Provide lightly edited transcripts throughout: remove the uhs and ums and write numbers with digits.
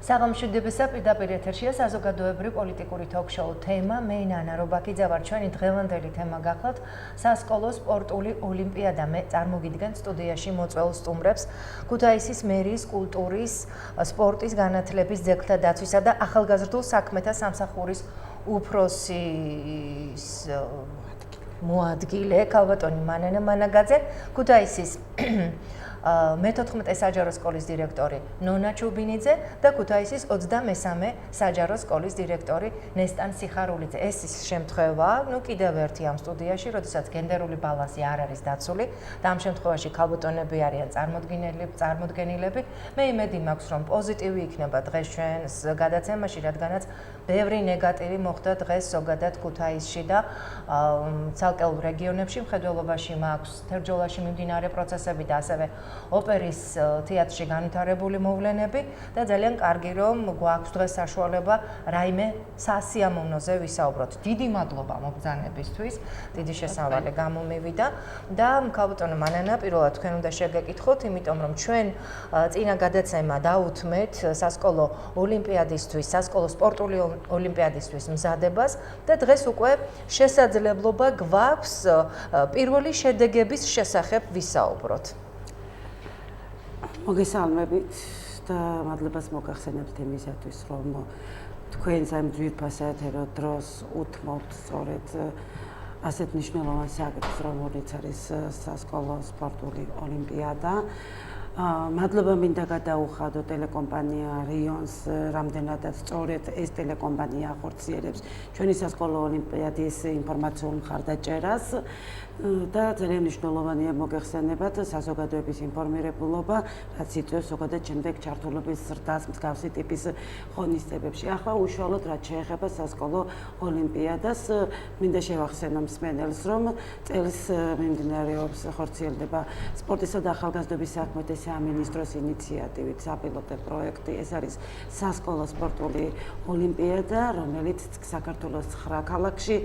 საღამოშვიდებისა პირდაპირ ეთერშია საზოგადოებრივი პოლიტიკური ток-შოუ თემა მე ნანა რობაქიძე ვარ ჩვენი დღევანდელი თემა გახლავთ სასკოლო სპორტული ოლიმპიადა მე წარმოგიდგენთ სტუდიაში მოწვეულ სტუმრებს ქუთაისის მერიის კულტურის სპორტის განათლების ძეგლთა დაცვისა და ახალგაზრდულ საქმეთა სამსახურის უფროსის მოადგილე ქალბატონი მანანა მანაგაძე ქუთაისის მე-14 საჯარო სკოლის დირექტორი ნონა ჩუბინიძე და ქუთაისის 23 საჯარო სკოლის დირექტორი ნესტან სიხარულიძე. ეს ის შემთხვევა, კიდევ ერთი ამ სტუდიაში, როდესაც გენდერული ბალანსი არ არის დაცული და ამ შემთხვევაში ქალბატონები არიან წარმოდგენილები. მე იმედი მაქვს, რომ პოზიტივი იქნება დღეს ჩვენს გადაცემაში, რადგანაც ბევრი ნეგატივი მოხდა დღეს ზოგადად ქუთაისში და ცალკეულ რეგიონებში მხედველობაში მაქვს თერჯოლაში მიმდინარე პროცესები და ასევე ოპერის თეატრში განვითარებული მოვლენები და ძალიან კარგი რომ გვაქვს დღეს საშუალება რაიმე სასიამოვნოზე ვისაუბროთ. დიდი მადლობა მობრძანებისთვის, დიდი შესავალი გამომივიდა და ქალბატონო მანანა პირველად თქვენ უნდა შეგეკითხოთ, იმიტომ რომ ჩვენ წინა გადაცემა დაუთმეთ სასკოლო ოლიმპიადისთვის, სასკოლო სპორტული ოლიმპიადისთვის მზადებას და დღეს უკვე შესაძლებლობა გვაქვს პირველი შედეგების შესახებ ვისაუბროთ. მოგესალმებით და მადლობას მოგახსენებთ თემისათვის, რომ თქვენ ამ ძვირფასაეთერო დროს უთმობთ სწორედ ასეთ მნიშვნელოვან საკითხს, რომელიც არის სასკოლო სპორტული ოლიმპიადა. მადლობა მინდა გადაუხადო ტელეკომპანია რიონს, რამდენადაც სწორედ ეს ტელეკომპანია ახორციელებს ჩვენი სასკოლო ოლიმპიადის ინფორმაციულ მხარდაჭერას და ძალიან მნიშვნელოვანია მოგეხსენებათ საზოგადოების ინფორმირებულობა, რაც იწვევს ზოგადად შემდეგ ჩართულობის ზრდას მსგავსი ტიპის ღონისძიებებში. ახლა უშუალოდ რაც შეეხება სასკოლო ოლიმპიადას, მინდა შევახსენო მსმენელს, რომ წელს მიმდინარეობს ხორციელდება სპორტისა და ახალგაზრდობის საქმეთა სამინისტროს ინიციატივით საპილოტო პროექტი. ეს არის სასკოლო სპორტული ოლიმპიადა, რომელიც საქართველოს 9 ქალაქში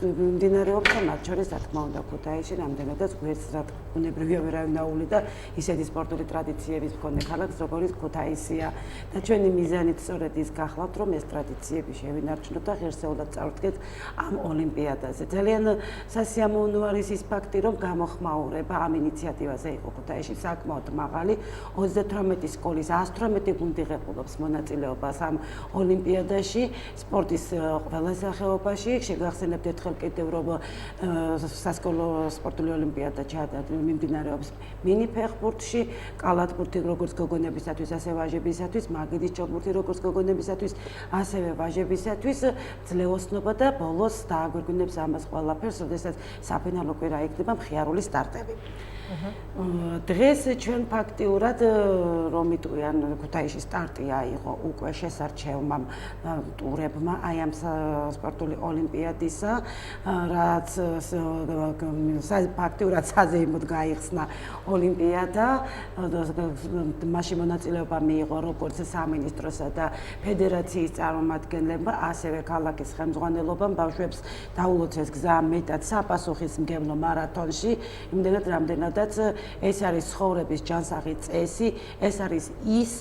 მიმდინარეობს და მათ შორის რა თქმა უნდა ქუთაისში რამდენადაც გვერდსდრად უნებრივია ვერავინაული და ისეთი სპორტული ტრადიციების მქონე ქალაქს როგორც ქუთაისია და ჩვენი მიზანით სწორედ ის გახლავთ, რომ ეს ტრადიციები შევინარჩუნოთ და ღირსეულად წავდგეთ ამ ოლიმპიადაზე. ძალიან სასიამოვნო არის ის ფაქტი, რომ გამოხმაურება ამ ინიციატივაზე იყო ქუთაისში საკმაოდ მაღალი. 38 სკოლის 118 გუნდი ღებულობს მონაწილეობას ამ ოლიმპიადაში სპორტის ყველა სახეობაში. შეგახსენებთ ერთხელ კიდევ რომ სასკოლო სპორტული ოლიმპიადა მიმდინარეობს მინი ფეხბურთში, კალათბურთი როგორც გოგონებისათვის, ასევე ვაჟებისათვის, მაგიდის ჩოგბურთი როგორც გოგონებისათვის, ასევე ვაჟებისათვის. ძლევოსნობა და ბოლოს დააგვირგვინებს ამას ყველაფერს, როდესაც საფინალო კვირა იქნება მხიარული სტარტები. დღეს ჩვენ ფაქტიურად რომ იტყვიან ქუთაისში სტარტი აიღო უკვე შესარჩევმა ტურებმა აი ამ სპორტული ოლიმპიადისა, რაც ფაქტიურად საზეიმოდ გაიხსნა ოლიმპიადა. მასში მონაწილეობა მიიღო როგორც სამინისტროსა და ფედერაციის წარმომადგენლებმა, ასევე ქალაქის ხელმძღვანელობამ ბავშვებს დაულოცეს გზა მეტად საპასუხისმგებლო მარათონში, იმდენად რამდენადაც ეს არის ცხოვრების ჯანსაღი წესი, ეს არის ის,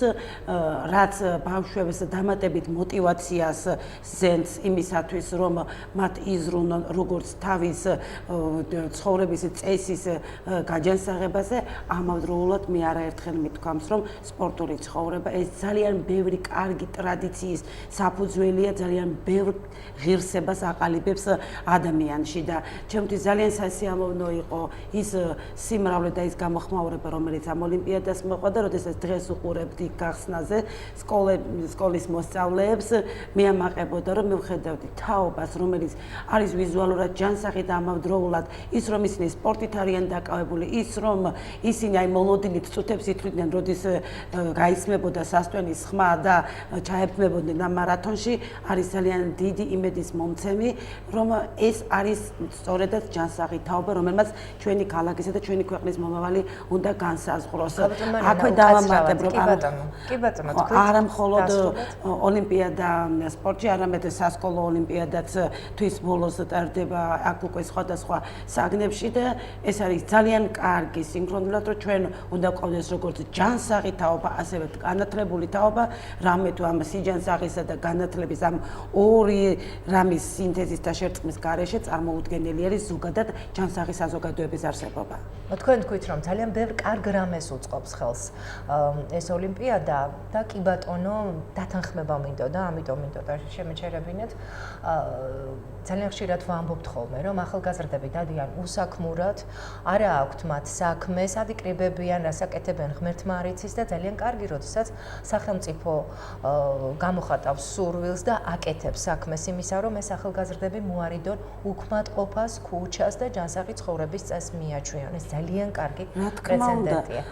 რაც ბავშვებს დამატებით მოტივაციას ზენს იმისათვის, რომ მათ იზრუნონ როგორც თავის ცხოვრების წესის გაჯანსაღებაზე, ამავდროულად მე არაერთხელ მithქვამს, რომ სპორტული ცხოვრება ეს ძალიან ბევრი კარგი ტრადიციის საფუძველია, ძალიან ბევრ ღირსებას აყალიბებს ადამიანში და ჩემთვის ძალიან სასიამოვნო იყო ის სიმრავლე და ის გამოხმაურება, რომელიც ამ ოლიმპიადას მოყვა და როდესაც დღეს უყურებთ იქ გახსნაზე სკოლის მოსწავლეებს, მე ამაყებოდა, რომ მივხედავდი თაობას, რომელიც არის ვიზუალურად ჯანსაღი და ამავდროულად ის, რომ ისინი სპორტით არიან დაკავებული, ის, რომ ისინი აი მოლოდინით წუთებს ითვლიდნენ, როდის გაისმებოდა სასტვენის ხმა და ჩაებმებოდნენ ამ მარათონში, არის ძალიან დიდი იმედის მომცემი, რომ ეს არის სწორედაც ჯანსაღი თაობა, რომელმაც ჩვენი ქალაქისა და ჩვენი ქვეყნის მომავალი უნდა განსაზღვროს. აქვე დავამატებ რომ კი ბატონო, არა მხოლოდ ოლიმპიადა სპორტში, არამედ სასკოლო ოლიმპიადაც თვის ბოლოს ტარდება აქ უკვე სხვადასხვა საგნებში და ეს არის ძალიან კარგი სინქრონულად, რომ ჩვენ უნდა გვყავდეს როგორც ჯანსაღი თაობა, ასევე განათლებული თაობა, რამე თუ ამ სიჯანსაღისა და განათლების ამ ორი რამის სინთეზის და შერწყმის გარეშე წარმოუდგენელი არის ზოგადად ჯანსაღი საზოგადოების არსებობა. თქვენ თქვით რომ ძალიან ბევრ კარგ რამეს უწყობს ხელს ეს ოლიმპიადა და კი ბატონო დათანხმება მინდოდა, ამიტომ მინდოდა შემეჩერებინეთ. ძალიან ხშირად ვამბობთ ხოლმე რომ ახალგაზრდები დადიან უსაქმურად, არა აქვთ მათ საქმე, სად იკრიბებიან, რას აკეთებენ ღმერთმა არ იცის და ძალიან კარგი როდესაც სახელმწიფო გამოხატავს სურვილს და აკეთებს საქმეს იმისა, რომ ეს ახალგაზრდები მოარიდონ უქმატყოფას, ქუჩას და ჯანსაღი ცხოვრების წესს მიაჩვიონ. ეს ძალიან კარგი პრეცედენტია.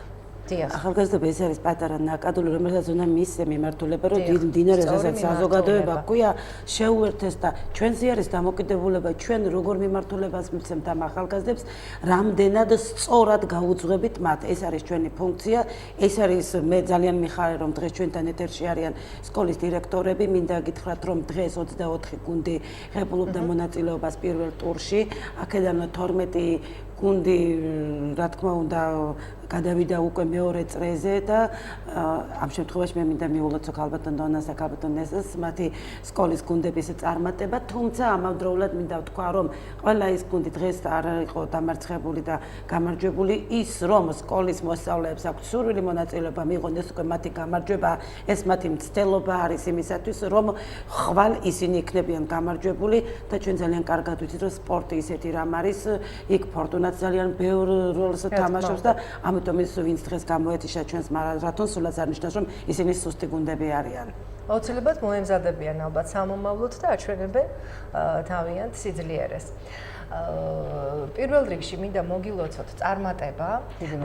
ახალგაზრდობა ეს არის პატარა ნაკადული, რომელსაც უნდა მისცე მიმართულება, რომ დიდ მდინარეს, რასაც საზოგადოება გვია, შეუერთეს და ჩვენზე არის დამოკიდებულება, ჩვენ როგორ მიმართულებას მიცემთ ამ ახალგაზრდებს, რამდენად სწორად გაუძღვებით მათ. ეს არის ჩვენი ფუნქცია. ეს არის მე ძალიან მიხარია, რომ დღეს ჩვენთან ეთერში არიან სკოლის დირექტორები. მინდა გითხრათ, რომ დღეს 24 გუნდი ღებულობდა მონაწილეობას პირველ ტურში. აქედან 12 გუნდი, რა თქმა უნდა, გადავიდა უკვე მეორე წრეზე და ამ შემთხვევაში მე მინდა მიულოცო ქალბატონ დონას და ქალბატონ ნესას მათი სკოლის გუნდების წარმატება, თუმცა ამავდროულად მინდა ვთქვა, რომ ყველა ის გუნდი დღეს არ იყო დამარცხებული და გამარჯვებული, ის რომ სკოლის მოსწავლეებს აქვთ სურვილი მონაწილეობა მიიღონ, ეს უკვე მათი გამარჯვება, ეს მათი მცდელობა არის იმისათვის, რომ ხვალ ისინი იქნებიან გამარჯვებული და ჩვენ ძალიან კარგად ვიცით, რომ სპორტი ისეთი რამ არის, იქ ფორტუნაც ძალიან ბევრ როლს თამაშობს და ამიტომ ის ვინც დღეს გამოეთიშა ჩვენს მარათონს, სულაც არნიშნავს, რომ ისინი სუსტი გუნდები არიან. აუცილებლად მოემზადებიან ალბათ სამომავლოდ და აჩვენებენ თავიანთ სიძლიერეს. პირველ რიგში მინდა მოგილოცოთ წარმატება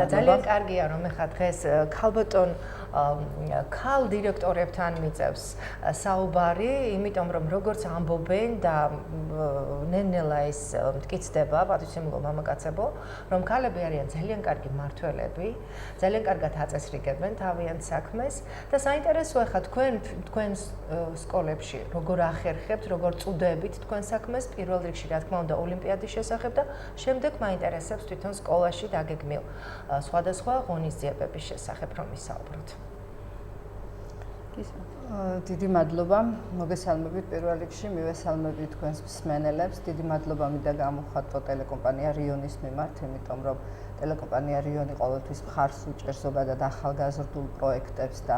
და ძალიან კარგია რომ ეხლა დღეს ქალბატონ ქალ დირექტორებთან მიწევს საუბარი, იმიტომ რომ როგორც ამბობენ და ნელ-ნელა ეს მტკიცდება, პატივისცემულო მამაკაცებო, რომ ქალები არიან ძალიან კარგი მმართველები, ძალიან კარგად აწესრიგებენ თავიანთ საქმეს და საინტერესოა ხა თქვენ სკოლებში როგორ ახერხებთ, როგორ წუდებით თქვენ საქმეს, პირველ რიგში რა თქმა უნდა ოლიმპიადის შესახებ და შემდეგ მაინტერესებს თვითონ სკოლაში დაგეგმილ სხვადასხვა ღონისძიებების შესახებ რომ ვისაუბროთ. დიდი მადლობა, მოგესალმებით პირველ რიგში, მივესალმებით თქვენს მსმენელებს. დიდი მადლობა მინდა გამოვხატო ტელეკომპანია რიონის მიმართ, იმიტომ რომ ტელეკომპანია რიონი ყოველთვის მხარს უჭერს ზოგადად ახალგაზრდულ პროექტებს და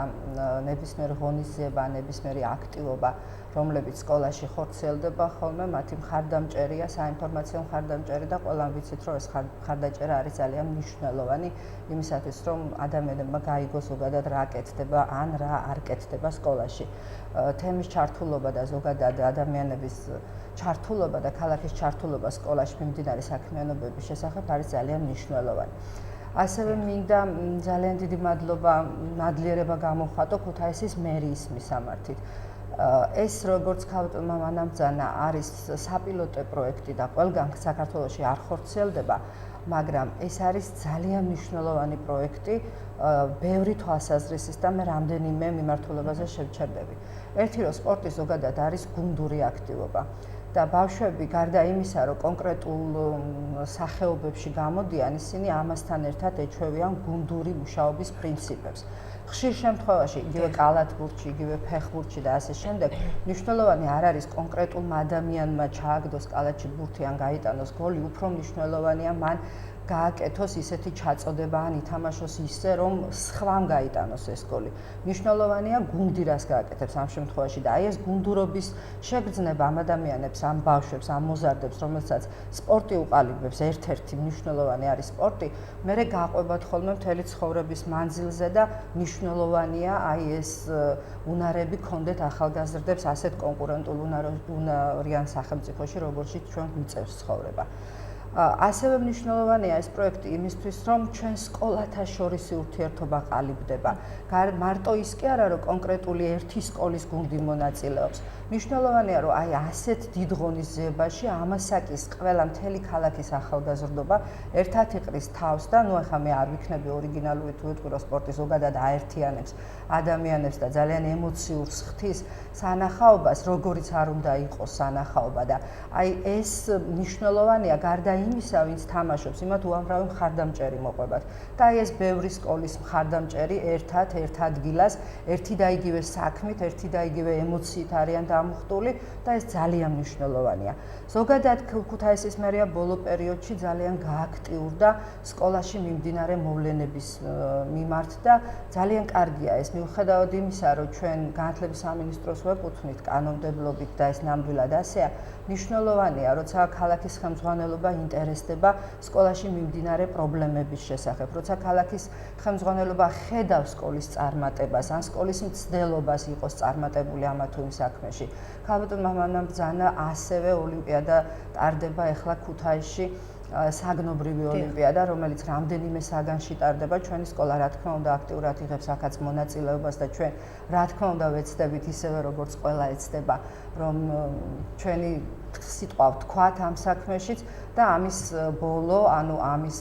ნებისმიერ ღონისძიება, ნებისმიერი აქტივობა, რომლებიც სკოლაში ხორციელდება ხოლმე, მათი მხარდამჭერია, საინფორმაციო მხარდამჭერი და ყველამ ვიცით, რომ ეს მხარდაჭერა არის ძალიან მნიშვნელოვანი იმისათვის, რომ ადამიანებმა გაიგოს ზოგადად რა აკეთდება ან რა არ კეთდება სკოლაში. თემის ჩართულობა და ზოგადად ადამიანების ჩართულობა და ქალაქის ჩართულობა სკოლაში მიმდინარე საქმიანობების შესახებ არის ძალიან მნიშვნელოვანი. ასევე მინდა ძალიან დიდი მადლობა, მადლიერება გამოვხატო ქუთაისის მერიის მისამართით. ეს როგორც ქალბატონმა მანამბძანა არის საპილოტო პროექტი და ყველგან საქართველოში არ ხორციელდება, მაგრამ ეს არის ძალიან მნიშვნელოვანი პროექტი ბევრი თვალსაზრისით და მე რამდენიმე მიმართულებაზე შევჩერდები. ერთი რომ სპორტი ზოგადად არის გუნდური აქტივობა და ბავშვები გარდა იმისა, რომ კონკრეტულ სახეობებში გამოდიან, ისინი ამასთან ერთად ეჩვევიან გუნდური მუშაობის პრინციპებს. ხშირ შემთხვევაში იგივე კალათბურთში, იგივე ფეხბურთში და ასე შემდეგ, მნიშვნელოვანი არ არის კონკრეტულმა ადამიანმა ჩააგდოს კალათში ბურთი ან გაიტანოს გოლი, უფრო მნიშვნელოვანია მან გააკეთოს ისეთი ჩაწოდება ან ითამაშოს ისე, რომ სხვამ გაიტანოს ეს გოლი. მნიშვნელოვანია გუნდი რას გააკეთებს ამ შემთხვევაში და აი ეს გუნდურობის შეგრძნება ამ ადამიანებს, ამ ბავშვებს, ამ მოზარდებს, რომელსაც სპორტი უყალიბებს, ერთ-ერთი მნიშვნელოვანი არის სპორტი, მერე გაყვებათ ხოლმე მთელი ცხოვრების მანძილზე და მნიშვნელოვანია აი ეს უნარები ქონდეთ ახალგაზრდებს ასეთ კონკურენტულ უნარიან სახელმწიფოში, როგორშიც ჩვენ გვიწევს ცხოვრება. ასევე მნიშვნელოვანია ეს პროექტი იმისთვის, რომ ჩვენ სკოლათა შორისი ურთიერთობა ყალიბდება. მარტო ის კი არა, რომ კონკრეტული ერთი სკოლის გუნდი მონაწილეობს. მნიშვნელოვანია, რომ აი ასეთ დიდ ღონისძიებაში ამასაკის ყველა მთელი ქალაქის ახალგაზრდობა ერთად იყრის თავს და ნუ ახლა მე არ ვიქნები ორიგინალური თუ ვიტყვი, რომ სპორტი ზოგადად აერთიანებს ადამიანებს და ძალიან ემოციურს ხდის სანახაობას, როგორიც არ უნდა იყოს სანახაობა და აი ეს მნიშვნელოვანია გარდა იმისა, ვინც თამაშობს, იმათ უამრავი მხარდამჭერი მოყვებათ. და აი ეს ბევრი სკოლის მხარდამჭერი ერთად ერთ ადგილას, ერთი და იგივე საქმით, ერთი და იგივე ემოციით არიან დამუხტული და ეს ძალიან მნიშვნელოვანია. ზოგადად ქუთაისის მერია ბოლო პერიოდში ძალიან გააქტიურდა სკოლაში მიმდინარე მოვლენების მიმართ და ძალიან კარგია ეს მიუხედავად იმისა, რომ ჩვენ განათლების სამინისტროს ვეკუთვნით კანონმდებლობით და ეს ნამდვილად ასეა, მნიშვნელოვანია, როცა ქალაქის ხელმძღვანელობა ინტერესდება სკოლაში მიმდინარე პრობლემების შესახებ, როცა ქალაქის ხელმძღვანელობა ხედავს სკოლის წარმატებას, ან სკოლის მცდელობას იყოს წარმატებული ამა თუ იმ საქმეში. ქალბატონმა მამამ ბრძანა ასევე ოლიმპიადა ტარდება ახლა ქუთაისში. საგნობრივი ოლიმპიადა, რომელიც რამდენიმე საგანში ტარდება, ჩვენი სკოლა რა თქმა უნდა აქტიურად იღებს აქაც მონაწილეობას და ჩვენ რა თქმა უნდა ვეცდებით ისევე როგორც ყველა ეცდება, რომ ჩვენი სიტყვა ვთქვათ ამ საქმეშიც და ამის ბოლო, ანუ ამის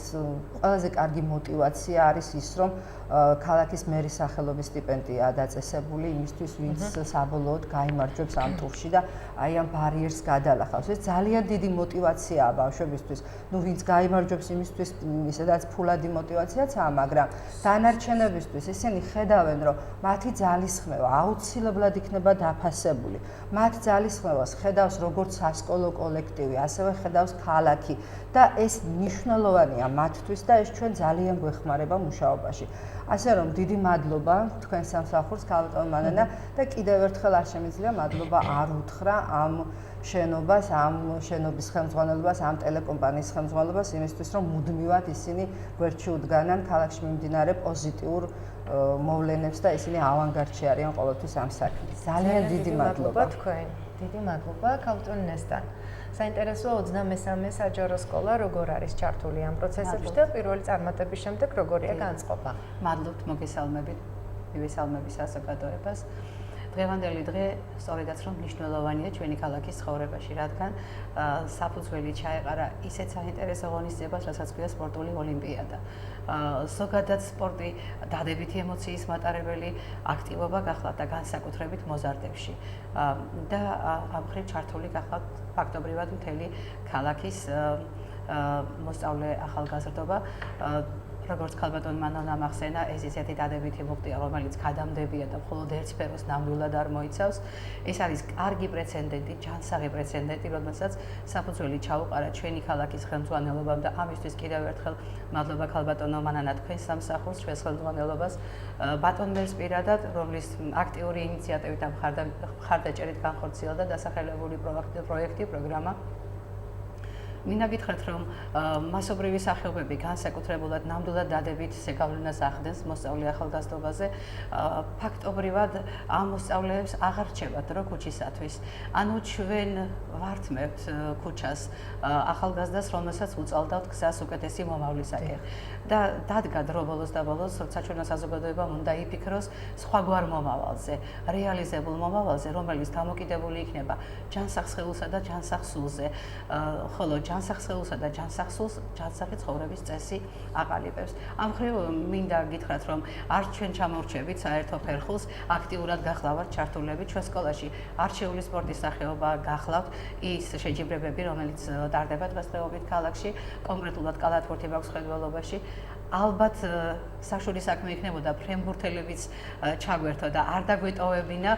ყველაზე კარგი мотиваცია არის ის, რომ ქალაქის მერის სახელობის სტიპენდია დაწესებული იმისთვის, ვინც საბოლოოდ გაიმარჯვებს ამ ტურში და აი ამ ბარიერს გადალახავს. ეს ძალიან დიდი мотиваციაა ბავშვებისთვის. ნუ ვინც გაიმარჯვებს იმისთვის, ისედაც ფულადი мотиваციაცაა, მაგრამ დანარჩენებისთვის ისინი ხედავენ, რომ მათი ძალისხმევა აუცილებლად იქნება დაფასებული. მათ ძალისხმევას ხედავს როგორც სასკოლო კოლექტივი, ასევე ხედავს ქალაქი და ეს მნიშვნელოვანია მათთვის და ეს ჩვენ ძალიან გვეხმარება მუშაობაში. ასე რომ დიდი მადლობა თქვენ სამსახურს ქალბატონ მანანა და კიდევ ერთხელ არ შემიძლია მადლობა არ უთხრა ამ შენობას, ამ შენობის ხელმძღვანელობას, ამ ტელეკომპანიის ხელმძღვანელობას იმისთვის, რომ მუდმივად ისინი გვერდში უდგანან ქალაქში მიმდინარე პოზიტიურ მოვლენებს და ისინი ავანგარდში არიან ყოველთვის ამ საქმეს. ძალიან დიდი მადლობა თქვენ. დიდი მადლობა ქალბატონ ნესტან. საინტერესოა 23-მე საჯარო სკოლა როგორ არის ჩართული ამ პროცესებში და პირველი წარმატების შემდეგ როგორია განწყობა. მადლობთ მოგესალმებით. მივესალმები საზოგადოებას. დღევანდელი დღე სწორედაც რომ მნიშვნელოვანია ჩვენი ქალაქის ცხოვრებაში, რადგან საფუძველი ჩაეყარა ისეთ საინტერესო ღონისძიებას, რასაც ქვია სპორტული ოლიმპიადა. ზოგადად სპორტი დადებითი ემოციის მატარებელი აქტივობა გახლავთ და განსაკუთრებით მოზარდებში. და ამ მხრივ ჩართული გახლავთ ფაქტობრივად მთელი ქალაქის მოსწავლე ახალგაზრდობა. როგორც ქალბატონ მანანა ახსენა, ეს ისეთი დადებითი მუხტია, რომელიც გადამდებია და მხოლოდ ერთ სფეროს ნამდვილად არ მოიცავს. ეს არის კარგი პრეცედენტი, ჯანსაღი პრეცედენტი, რომელსაც საფუძველი ჩაუყარა ჩვენი ქალაქის ხელმძღვანელობამ და ამისთვის კიდევ ერთხელ მადლობა ქალბატონო მანანა თქვენს სამსახურს, ჩვენს ხელმძღვანელობას, ბატონ მერს პირადად, რომლის აქტიური ინიციატივით და მხარდაჭერით განხორციელდა დასახელებული პროექტი, პროგრამა. მინდა გითხრათ, რომ მასობრივი სახეობები განსაკუთრებულად ნამდვილად დადებით ზეგავლენას ახდენს მოსწავლე ახალგაზრდობაზე. ფაქტობრივად ამ მოსწავლეებს აღარ რჩებათ რო ქუჩისათვის. ანუ ჩვენ ვართმევთ ქუჩას ახალგაზრდას, რომელსაც უწალდავთ გზას უკეთესი მომავლისაკენ. და დადგა დრო ბოლოს და ბოლოს, როცა ჩვენო საზოგადოებამ უნდა იფიქროს სხვაგვარ მომავალზე, რეალიზებულ მომავალზე, რომელიც დამოკიდებული იქნება ჯანსაღსხეულსა და ჯანსაღსულზე, ხოლო ჯანსაღსხეულსა და ჯანსაღსულს ჯანსაღი ცხოვრების წესი აყალიბებს. ამ მხრივ მინდა გითხრათ, რომ არ ჩვენ ჩამორჩებით საერთო ხერხულს, აქტიურად გახლავართ ჩართულები ჩვენ სკოლაში. არჩეული სპორტის სახეობა გახლავთ ის შეჯიბრებები, რომელიც ტარდება დღესდღეობით ქალაქში, კონკრეტულად კალათბურთი მაქვს ხელმძღვანელობაში. ალბათ საშუალო საქმე იქნებოდა ფრენბურთელებიც ჩაგვერთო და არ დაგვეტოვებინა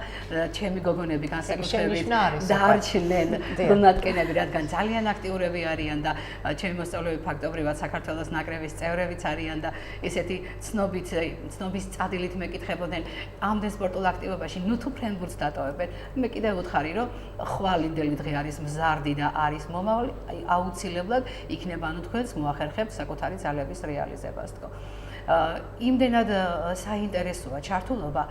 ჩემი გოგონები განსაკუთრებით დაარჩნენ გულმატკენები, რადგან ძალიან აქტიურები არიან და ჩემი მოსწავლეები ფაქტობრივად საქართველოს ნაკრების წევრებიც არიან და ესეთი ცნობის წადილით მეკითხებოდნენ ამდენ სპორტულ აქტივობაში, ნუ თუ ფრენბურთს დატოვებენ. მე კიდევ ვუთხარი, რომ ხვალინდელი დღე არის მზარდი და არის მომავალი, აუცილებლად იქნება ანუ თქვენს მოახერხებთ საკუთარი ძალების რეალიზებას. იმდენად საინტერესოა ჩართულობა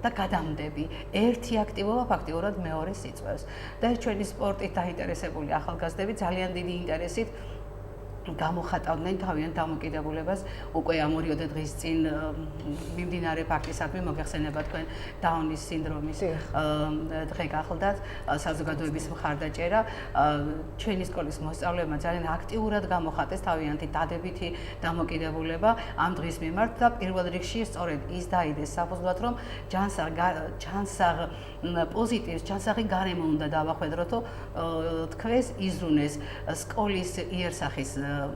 და გადამდები. ერთი აქტივობა ფაქტიურად მეორეს იწვევს. და ჩვენი სპორტით დაინტერესებული ახალგაზრდები ძალიან დიდი ინტერესით გამოხატავდნენ თავიანთ დამოკიდებულებას უკვე ამ 2 დღის წინ მიმდინარე ფაქტისადმი მოგეხსენება თქვენ დაუნის სინდრომის დღე გახლდათ საზოგადოების მხარდაჭერა ჩვენი სკოლის მოსწავლეებმა ძალიან აქტიურად გამოხატეს თავიანთი დადებითი დამოკიდებულება ამ დღის მიმართ და პირველ რიგში სწორედ ის დაიდეს საფუძვლად რომ ჯანსაღ პოზიტივს ჯანსაღი გარემო უნდა დავახვედროთო თქვენს იზრუნეს სკოლის იერსახის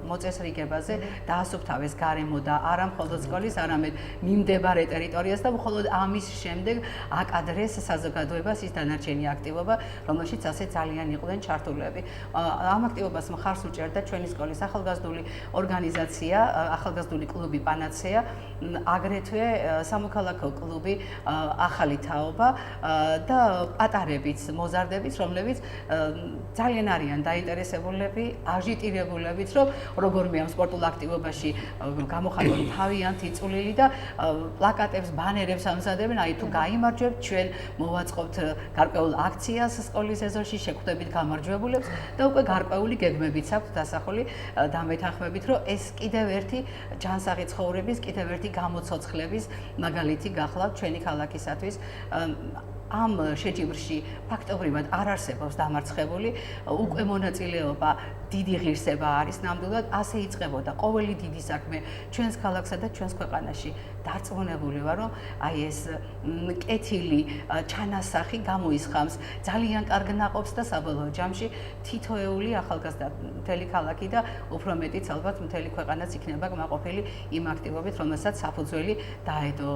მოწესრიგებაზე დაასუფთავეს გარემო და არა მხოლოდ სკოლის, არამედ მიმდებარე ტერიტორიას და მხოლოდ ამის შემდეგ აკადრეს საზოგადოებას ის დანარჩენი აქტივობა, რომელშიც ასე ძალიან იყვნენ ჩართულები. ამ აქტივობას მხარს უჭერდა ჩვენი სკოლის ახალგაზრდული ორგანიზაცია, ახალგაზრდული კლუბი პანაცეა, აგრეთვე სამოქალაქო კლუბი ახალი თაობა და პატარებიც, მოზარდებიც, რომლებიც ძალიან არიან დაინტერესებულები, აჟიტირებულებიც, რომ როგორმე ამ სპორტულ აქტივობაში გამოხატონ თავიანთი წვლილი და პლაკატებს, ბანერებს ამზადებენ, აი თუ გაიმარჯვებთ, ჩვენ მოვაწყობთ გარკვეულ აქციას სკოლის ეზოში, შეგხვდებით გამარჯვებულებს და უკვე გარკვეული გეგმებიც აქვს დასახული დამეთანხმებით, რომ ეს კიდევ ერთი ჯანსაღი ცხოვრების, კიდევ ერთი გამოცოცხლების მაგალითი გახლავთ ჩვენი ქალაქისათვის. ამ შეჯიბრში ფაქტობრივად არ არსებობს დამარცხებული, უკვე მონაწილეობა დიდი ღირსება არის ნამდვილად, ასე იწყებოდა ყოველი დიდი საქმე ჩვენს ქალაქსა და ჩვენს ქვეყანაში. დარწმუნებული ვარ, რომ აი ეს კეთილი ჩანასახი გამოისხამს ძალიან კარგ ნაყოფს და საბოლოო ჯამში თითოეული ახალგაზრდა მთელი ქალაქი და უფრო მეტიც ალბათ მთელი ქვეყანაც იქნება კმაყოფილი იმ აქტივობით, რომელსაც საფუძველი დაედო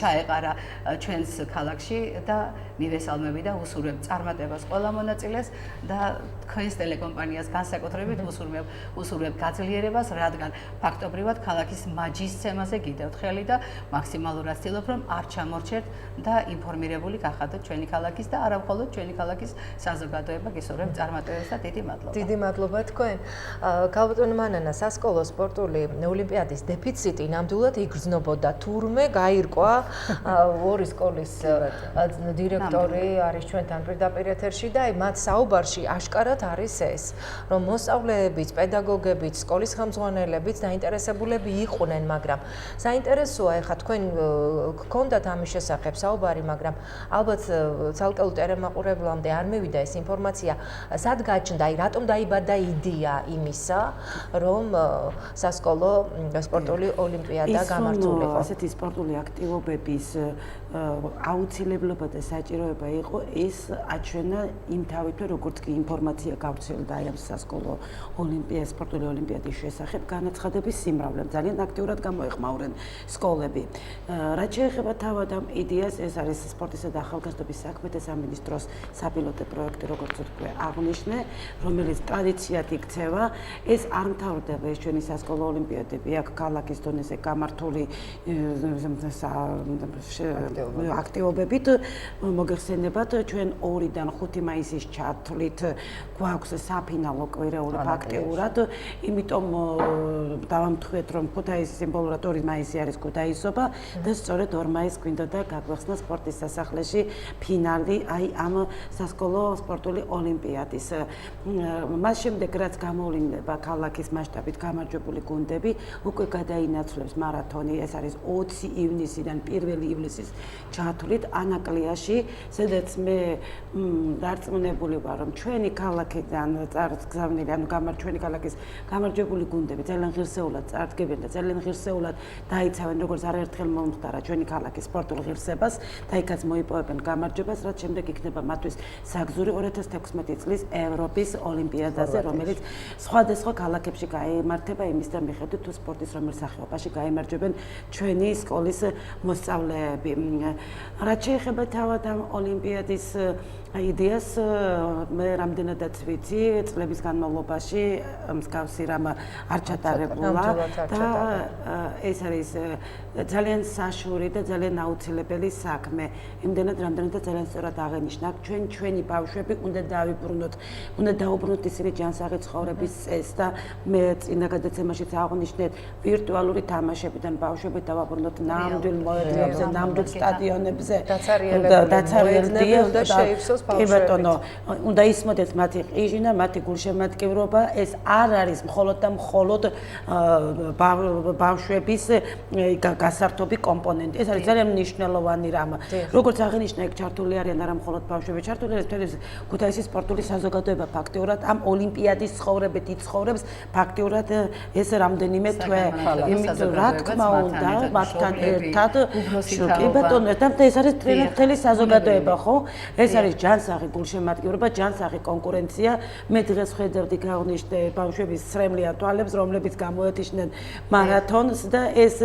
ჩაეყარა ჩვენს ქალაქში და მივესალმები და უსურვებ წარმატებას ყველა მონაწილეს და თქვენს ტელეკომპანიას განსაკუთრებით უსურვებ გაძლიერებას, რადგან ფაქტობრივად ქალაქის მაჯისცემაზე გიდევთ ხელი და მაქსიმალურად ვცდილობ, რომ არ ჩამორჩერთ და ინფორმირებული გახადოთ ჩვენი ქალაქის და არა მხოლოდ ჩვენი ქალაქის საზოგადოება. გისურვებ წარმატებებს და დიდი მადლობა. დიდი მადლობა თქვენ. ქალბატონო მანანა, სასკოლო სპორტული ოლიმპიადის დეფიციტი ნამდვილად იგრძნობოდა. თურმე გაირკვა ორი სკოლის დირექტორი არის ჩვენთან პირდაპირ ეთერში და მათ საუბარში აშკარად არის ეს, რომ მოსწავლეებიც, პედაგოგებიც, სკოლის ხელმძღვანელებიც დაინტერესებულები იყვნენ, მაგრამ საინტერესოა ეხლა თქვენ გქონდათ ამის შესახებ საუბარი, მაგრამ ალბათ ცალკეულ ტელემაყურებლამდე არ მივიდა ეს ინფორმაცია, სად გაჩნდა, აი რატომ დაიბადა იდეა იმისა, რომ სასკოლო სპორტული ოლიმპიადა გამართულიყო. ასეთი სპორტული აქტივობების აუცილებლობა და საჭიროება იყო ის აჩვენა იმ თავითვე, როგორც კი ინფორმაცია გავრცელდა აი ამ სასკოლო სპორტული ოლიმპიადის შესახებ, განაცხადების სიმრავლემ ძალიან აქტიურად გამოეხმაურნენ სკოლები. რაც შეეხება თავად ამ იდეას, ეს არის სპორტისა და ახალგაზრდობის საქმეთა სამინისტროს საპილოტო პროექტი, როგორც თქვი, აღნიშნე, რომელიც ტრადიციად იქცევა. ეს არ მთავრდება ეს ჩვენი სასკოლო ოლიმპიადები, აქ ქალაქის დონეზე გამართული აქტივობებით მოგეხსენებათ, ჩვენ 2-დან 5 მაისის ჩათვლით გვაქვს საფინალო კვირეული ფაქტიურად, იმიტომ დავამთხვიეთ, რომ ქუთაისის სიმბოლურად 2 მაისი არის ქუთაისობა და სწორედ 2 მაისს გვინდოდა გაგვეხსნა სპორტის სასახლეში ფინალი აი ამ სასკოლო სპორტული ოლიმპიადის. მას შემდეგ, რაც გამოვლინება ქალაქის მასშტაბით გამარჯვებული გუნდები, უკვე გადაინაცვლებს მარათონი, ეს არის 20 ივნისიდან 1 ივლისის ჩათვლით ანაკლიაში, სადაც მე დარწმუნებული ვარ, რომ ჩვენი ქალაქიდან წარგზავნილი, ანუ ჩვენი ქალაქის გამარჯვებული გუნდები ძალიან ღირსეულად წარდგებენ და ძალიან ღირსეულად დაიცავენ, როგორც არაერთხელ მომხდარა ჩვენი ქალაქის სპორტულ ღირსებას და იქაც მოიპოვებენ გამარჯვებას, რაც შემდეგ იქნება მათთვის საგზური 2016 წლის ევროპის ოლიმპიადაზე, რომელიც სხვადასხვა ქალაქებში გაიმართება იმის მიხედვით, თუ სპორტის რომელ სახეობაში გაიმარჯვებენ ჩვენი სკოლის მოსწავლეები. რაც შეეხება თავად ამ ოლიმპიადის იდეას, მე რამდენადაც ვიცი, წლების განმავლობაში მსგავსი რამ არ ჩატარებულა და ეს არის ძალიან საშუალო და ძალიან აუცილებელი საქმე. იმდენად რამდენადაც ძალიან სწორად აღენიშნა, ჩვენი ბავშვები უნდა დაუბრუნოთ ისინი ჯანსაღი ცხოვრების წესს და მე წინა გადაცემაშიც აღნიშნეთ ვირტუალური თამაშებიდან ბავშვები დავაბრუნოთ ნამდვილ მოედნებზე, ნამდვილ სტადიონებზე, დაცარიელებული უნდა შეივსოს ბავშვები. უნდა ისმოდეს მათი ყიჟინა, მათი გულშემატკივრობა, ეს არ არის მხოლოდ და მხოლოდ ბავშვების გასართობი კომპონენტი. ეს არის ძალიან მნიშვნელოვანი რამ. როგორც აღინიშნა, იქ ჩართული არიან არა მხოლოდ ბავშვები, ჩართული არის მთელი ქუთაისის სპორტული საზოგადოება ფაქტიურად ამ ოლიმპიადის ცხოვრებით იცხოვრებს ფაქტიურად ეს რამდენიმე თვე. იმიტომ რა თქმა უნდა, მათთან ერთად კი ბატონო, და ეს არის მთელი საზოგადოება, ხო? ეს არის ჯანსაღი გულშემატკივრობა, ჯანსაღი კონკურენცია. მე დღეს ხედავდი გავნიშნე ბავშვების სრემლიან თვალებს, რომლებიც გამოეთიშნენ მარათონს და ეს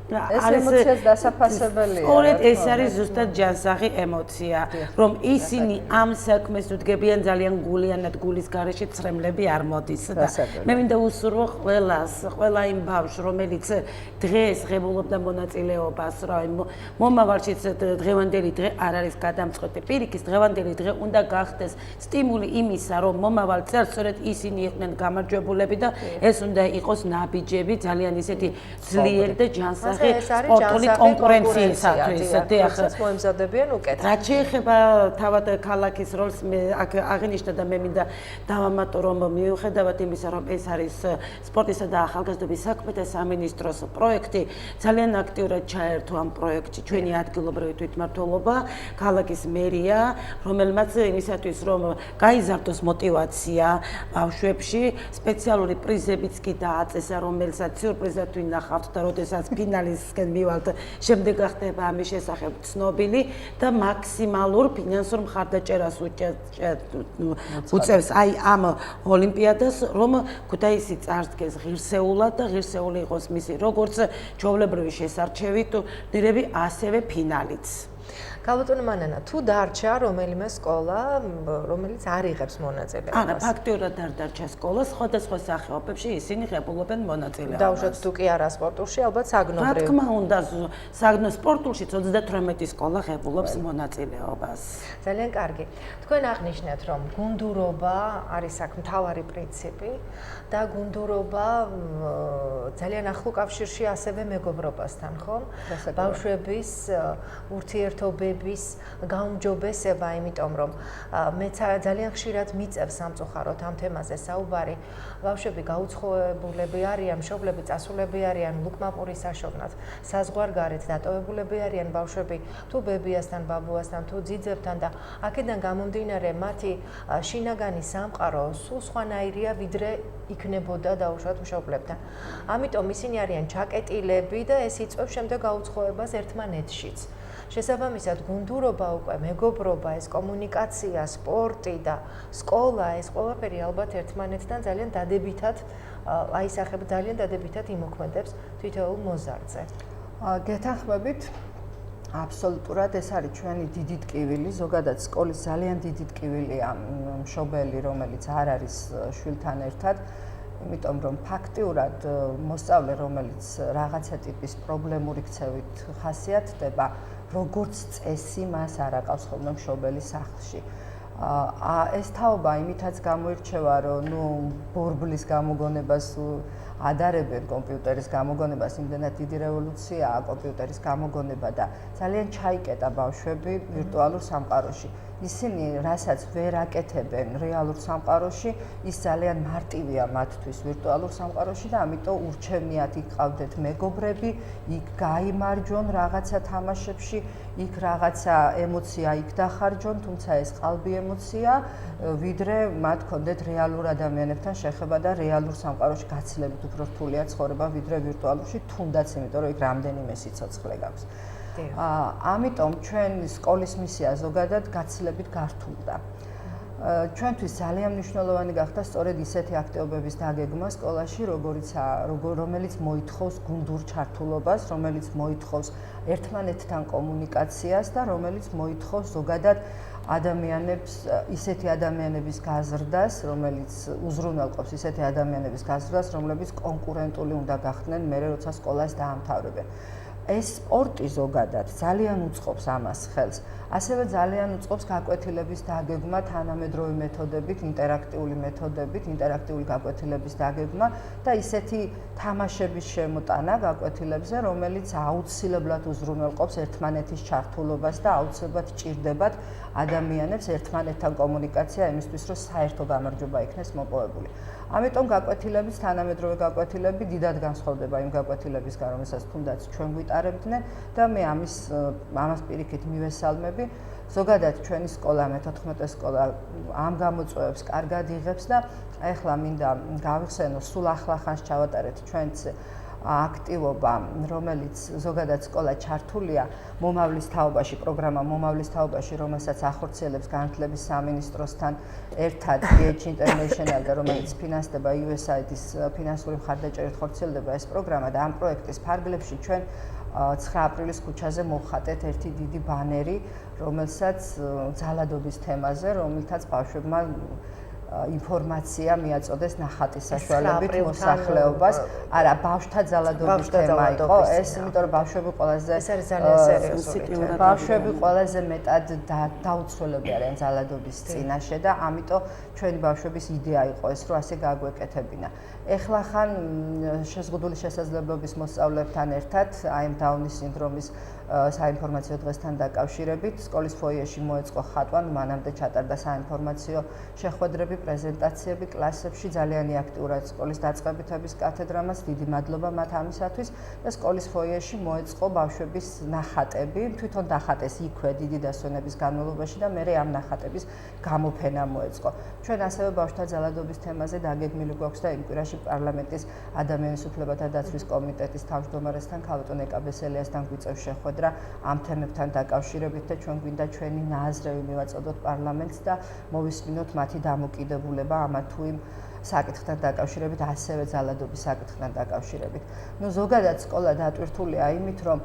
ემოციას დასაფასებელია. სწორედ ეს არის ზუსტად ჯანსაღი ემოცია, რომ ისინი ამ საქმეს უდგებიან ძალიან გულიანად, გულის გარეშე ცრემლები არ მოდის და მე მინდა უსურვო ყველა იმ ბავშვს, რომელიც დღეს ღებულობდა მონაწილეობას, რა მომავალშიც დღევანდელი დღე არ არის გადამწყვეტი. პირიქით, დღევანდელი დღე უნდა გახდეს სტიმული იმისა, რომ მომავალ წელს სწორედ ისინი იყვნენ გამარჯვებულები და ეს უნდა იყოს ნაბიჯები ძალიან ისეთი ძლიერი და ჯანსაღი სპორტული კონკურენციისათვის. მოემზადებიან უკეთ. რაც შეეხება თავად ქალაქის როლს, მე აღინიშნა და მე მინდა დავამატო, რომ მიუხედავად იმისა, რომ ეს არის სპორტისა და ახალგაზრდობის საქმეთა სამინისტროს პროექტი, ძალიან აქტიურად ჩაერთო ამ პროექტში ჩვენი ადგილობრივი თვითმმართველობა, ქალაქის მერია, რომელმაც იმისათვის, რომ გაიზარდოს мотиваცია ბავშვებში, სპეციალური პრიზებიც კი დააწესა, რომელსაც სიურპრიზად ვინახავთ და როდესაც ფინალისკენ მივალთ, შემდეგ ხდება ამის შესახებ ცნობილი და მაქსიმალურ ფინანსურ მხარდაჭერას უწევს აი ამ ოლიმპიადას, რომ ქუთაისი წარდგეს ღირსეულად და ღირსეული იყოს მისი როგორც ჩვეულებრივი შესარჩევი ტურნირები, ასევე ფინალიც. გალბატონო მანანა, თუ დარჩა რომელიმე სკოლა, რომელიც არ იღებს მონაწილეობას? არა, ფაქტიურად არ დარჩა სკოლა, სხვადასხვა სახეობებში ისინი ღებულობენ მონაწილეობას. დაუშვათ თუ კი არა სპორტულში, ალბათ საგნობრივ. რა თქმა უნდა, საგნო სპორტულშიც 38 სკოლა ღებულობს მონაწილეობას. ძალიან კარგი. თქვენ აღნიშნეთ, რომ გუნდურობა არის აქ მთავარი პრინციპი და გუნდურობა ძალიან ახლო კავშირში ასევე მეგობრობასთან, ხო? ბავშვების ურთიერთობების გაუმჯობესება, იმიტომ რომ მე ძალიან ხშირად მიწევს სამწუხაროდ ამ თემაზე საუბარი. ბავშვები გაუცხოებულები არიან, მშობლები წასულები არიან ლუკმაპურის საშოვნად, საზღვარგარეთ დატოვებულები არიან ბავშვები თუ ბებიასთან, ბაბუასთან, თუ ძიძებთან და აქედან გამომდინარე მათი შინაგანი სამყარო სულ სხვანაირია, ვიდრე იქნებოდა დაუშვათ მშობლებთან. ამიტომ ისინი არიან ჩაკეტილები და ეს იწვევს შემდეგ გაუცხოებას ერთმანეთშიც. შესაბამისად, გუნდურობა უკვე მეგობრობა, ეს კომუნიკაცია, სპორტი და სკოლა, ეს ყველაფერი ალბათ ერთმანეთთან ძალიან დადებითად აისახება, ძალიან დადებითად იმოქმედებს თითოეულ მოზარდზე. გეთანხმებით, აბსოლუტურად ეს არის ჩვენი დიდი ტკივილი, ზოგადად სკოლის ძალიან დიდი ტკივილია მშობელი, რომელიც არ არის შვილთან ერთად. იმიტომ რომ ფაქტიურად მოსწავლე, რომელიც რაღაცა ტიპის პრობლემური ქცევით ხასიათდება, როგორც წესი მას არ აყავს ხოლმე მშობელი სახლში. ეს თაობა იმითაც გამოირჩევა, რომ ბორბლის გამოგონებას ადარებენ კომპიუტერის გამოგონებას, იმდენად დიდი რევოლუციაა კომპიუტერის გამოგონება და ძალიან ჩაიკეტა ბავშვები ვირტუალურ სამყაროში. ისინი, რასაც ვერ აკეთებენ რეალურ სამყაროში, ის ძალიან მარტივია მათთვის ვირტუალურ სამყაროში და ამიტომ ურჩევნიათ იქ ყავდეთ მეგობრები, იქ გაიმარჯვონ რაღაცა თამაშებში, იქ რაღაცა ემოცია იქ დახარჯონ, თუმცა ეს ყალბი ემოცია, ვიდრე მათ ჰქონდეთ რეალურ ადამიანებთან შეხება და რეალურ სამყაროში გაცილებით უფრო რთულია ცხოვრება, ვიდრე ვირტუალურში, თუნდაც იმიტომ, რომ იქ რამდენიმე სიცოცხლე გაქვს. ამიტომ ჩვენ სკოლის მისია ზოგადად გაცილებით გართულდა. ჩვენთვის ძალიან მნიშვნელოვანი გახდა სწორედ ისეთი აქტივობების დაგეგმა სკოლაში, რომელიც მოითხოვს გუნდურ ჩართულობას, რომელიც მოითხოვს ერთმანეთთან კომუნიკაციას და რომელიც მოითხოვს ზოგადად ადამიანებს, ისეთი ადამიანების გაზრდას, რომელიც უზრუნველყოფს ისეთი ადამიანების გაზრდას, რომლებიც კონკურენტული უნდა გახდნენ მერე როცა სკოლას დაამთავრებენ. ეს სპორტი ზოგადად ძალიან უწყობს ამას ხელს. ასევე ძალიან უწყობს გაკვეთილების დაგეგმა თანამედროვე მეთოდებით, ინტერაქტიული მეთოდებით, ინტერაქტიული გაკვეთილების დაგეგმა და ისეთი თამაშების შემოტანა გაკვეთილებზე, რომელიც აუცილებლად უზრუნველყოფს ერთმანეთის ჩართულობას და აუცილებლად ჭირდებათ ადამიანებს ერთმანეთთან კომუნიკაცია იმისთვის, რომ საერთო გამარჯვება იქნეს მოპოვებული. ამიტომ გაკვეთილების თანამედროვე გაკვეთილები დიდად განსხვავდება იმ გაკვეთილებისგან, რომელსაც თუნდაც ჩვენ გვიტარებდნენ და მე ამას პირიქით მივესალმები. ზოგადად ჩვენი სკოლა, მე-14 სკოლა ამ გამოწვევებს კარგად იღებს და ეხლა მინდა გავიხსენო, სულ ახლახანს ჩავატარეთ ჩვენც აქტივობა, რომელიც ზოგადად სკოლა ჩართულია მომავლის თაობაში, პროგრამა მომავლის თაობაში, რომელსაც ახორციელებს განათლების სამინისტროსთან ერთად PH International და რომელიც ფინანსდება USAID-ის ფინანსური მხარდაჭერით ხორციელდება ეს პროგრამა და ამ პროექტის ფარგლებში ჩვენ 9 აპრილის ქუჩაზე მოვხატეთ ერთი დიდი ბანერი, რომელსაც ძალადობის თემაზე, რომელთაც ბავშვებმა ინფორმაცია მიაწოდეს ნახატის საშუალებით მოსახლეობას. არა, ბავშვთა ძალადობის თემა იყო ეს, იმიტომ რომ ბავშვები ყველაზე ეს არის ძალიან სერიოზული. ბავშვები ყველაზე მეტად დაუცველები არიან ძალადობის წინაშე და ამიტომ ჩვენი ბავშვების იდეა იყო ეს, რომ ასე გაგვეკეთებინა. ეხლა ხან შეზღუდული შესაძლებლობის მოსწავლეებთან ერთად აი დაუნის სინდრომის საინფორმაციო დღესთან დაკავშირებით სკოლის ფოიეში მოეწყო ხატვა, მანამდე ჩატარდა საინფორმაციო შეხვედრები, პრეზენტაციები კლასებში, ძალიან აქტიურად სკოლის დაწყებითების კათედრამაც დიდი მადლობა მათ ამისათვის და სკოლის ფოიეში მოეწყო ბავშვების ნახატები, თვითონ დახატეს იქვე დიდი დასვენების განმავლობაში და მერე ამ ნახატების გამოფენა მოეწყო. ჩვენ ასევე ბავშვთა ძალადობის თემაზე დაგეგმილი გვაქვს და იმ კვირაში პარლამენტის ადამიანის უფლებათა დაცვის კომიტეტის თავმჯდომარესთან ქალბატონ ეკაბესელიასთან გვიწევს შეხვედრა ამ თემებთან დაკავშირებით და ჩვენ გვინდა ჩვენი ნააზრევი მივაწოდოთ პარლამენტს და მოვისმინოთ მათი დამოკიდებულება ამა თუ იმ საკითხთან დაკავშირებით, ასევე ძალადობის საკითხთან დაკავშირებით. ნუ ზოგადად სკოლა დატვირთულია იმით, რომ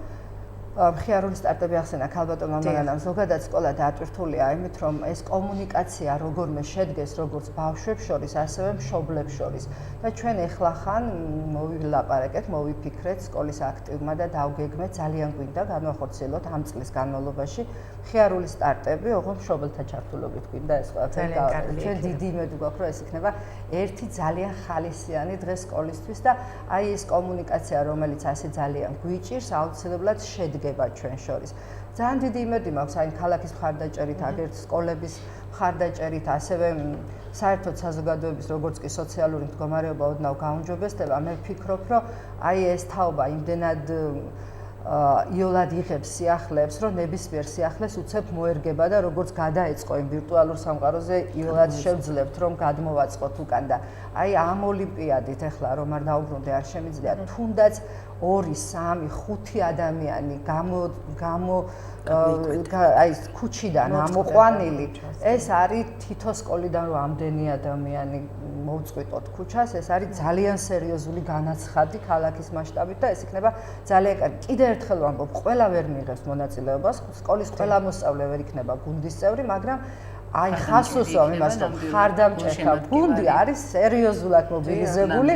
მხიარული სტარტები ახსენა ქალბატონმა მამალანამ, ზოგადად სკოლა დატვირთულია იმით, რომ ეს კომუნიკაცია როგორმე შედგეს როგორც ბავშვებს შორის, ასევე მშობლებს შორის. და ჩვენ ეხლა ხან მოვილაპარაკეთ, მოვიფიქრეთ სკოლის აქტივმა და დავგეგმეთ, ძალიან გვინდა განვახორციელოთ ამ წლის განმავლობაში მხიარული სტარტები, ოღონდ მშობელთა ჩართულობით გვინდა ეს ყველაფერი. ჩვენ დიდი იმედი გვაქვს, რომ ეს იქნება ერთი ძალიან ხალისიანი დღე სკოლისთვის და აი ეს კომუნიკაცია, რომელიც ასე ძალიან გვიჭირს, აუცილებლად შედგება ჩვენ შორის. ძალიან დიდი იმედი მაქვს აი ქალაქის მხარდაჭერით, აგერთ სკოლების მხარდაჭერით, ასევე საერთოდ საზოგადოების, როგორც კი სოციალური მდგომარეობა ოდნავ გაუმჯობესდება, მე ვფიქრობ, რომ აი ეს თაობა იმდენად იოლად იღებს სიახლეებს, რომ ნებისმიერ სიახლეს უცებ მოერგება და როგორც გადაეწყო იმ ვირტუალურ სამყაროზე, იოლად შევძლებთ, რომ გადმოვაწყოთ უკან და აი ამ ოლიმპიადით ეხლა რომ არ დაუბრუნდე, არ შემიძლია, თუნდაც 2, 3, 5 ადამიანი აი ქუჩიდან ამოყვანილი, ეს არის თითო სკოლიდან რომ ამდენი ადამიანი მოვწყვიტოთ ქუჩას, ეს არის ძალიან სერიოზული განაცხადი ქალაქის მასშტაბით და ეს იქნება ძალიან კარგი. კიდევ ერთხელ ვამბობ, ყველა ვერ მიიღებს მონაწილეობას, სკოლის ყველა მოსწავლე ვერ იქნება გუნდის წევრი, მაგრამ აი ხასუსო იმას რომ ხარდამჭერთა გუნდი არის სერიოზულად მობილიზებული,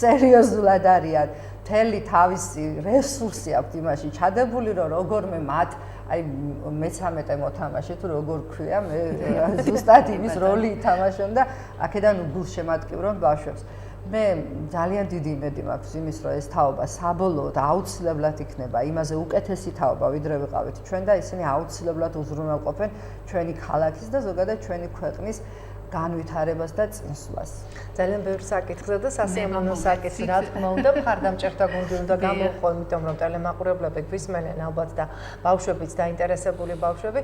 სერიოზულად არიან მთელი თავისი რესურსი აქვს იმაში ჩადებული, რომ როგორმე მათ აი მე-13 მოთამაშე თუ როგორ ქვია, მე ზუსტად იმის როლი ითამაშონ და აქედან უგულშემატკივრონ ბავშვებს. მე ძალიან დიდი იმედი მაქვს იმის, რომ ეს თაობა საბოლოოდ აუცილებლად იქნება იმაზე უკეთესი თაობა, ვიდრე ვიყავით ჩვენ და ისინი აუცილებლად უზრუნველყოფენ ჩვენი ქალაქის და ზოგადად ჩვენი ქვეყნის განვითარებას და წინსვლას. ძალიან ბევრი საკითხია და სასიამოვნო საკითხი, რა თქმა უნდა, მხარდამჭერთა გუნდი უნდა გამოვიყო, იმიტომ რომ ტელემაყურებლები გვისმენენ ალბათ და ბავშვებიც დაინტერესებული ბავშვები.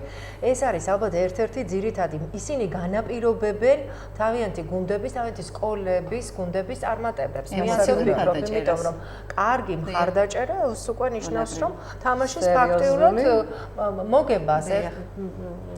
ეს არის ალბათ ერთ-ერთი ძირითადი, ისინი განაპირობებენ თავიანთი გუნდების, თავიანთი სკოლების გუნდების წარმატებებს. მე ასე ვფიქრობ, იმიტომ რომ კარგი მხარდაჭერა ეს უკვე ნიშნავს, რომ თამაშის ფაქტიურად მოგებას,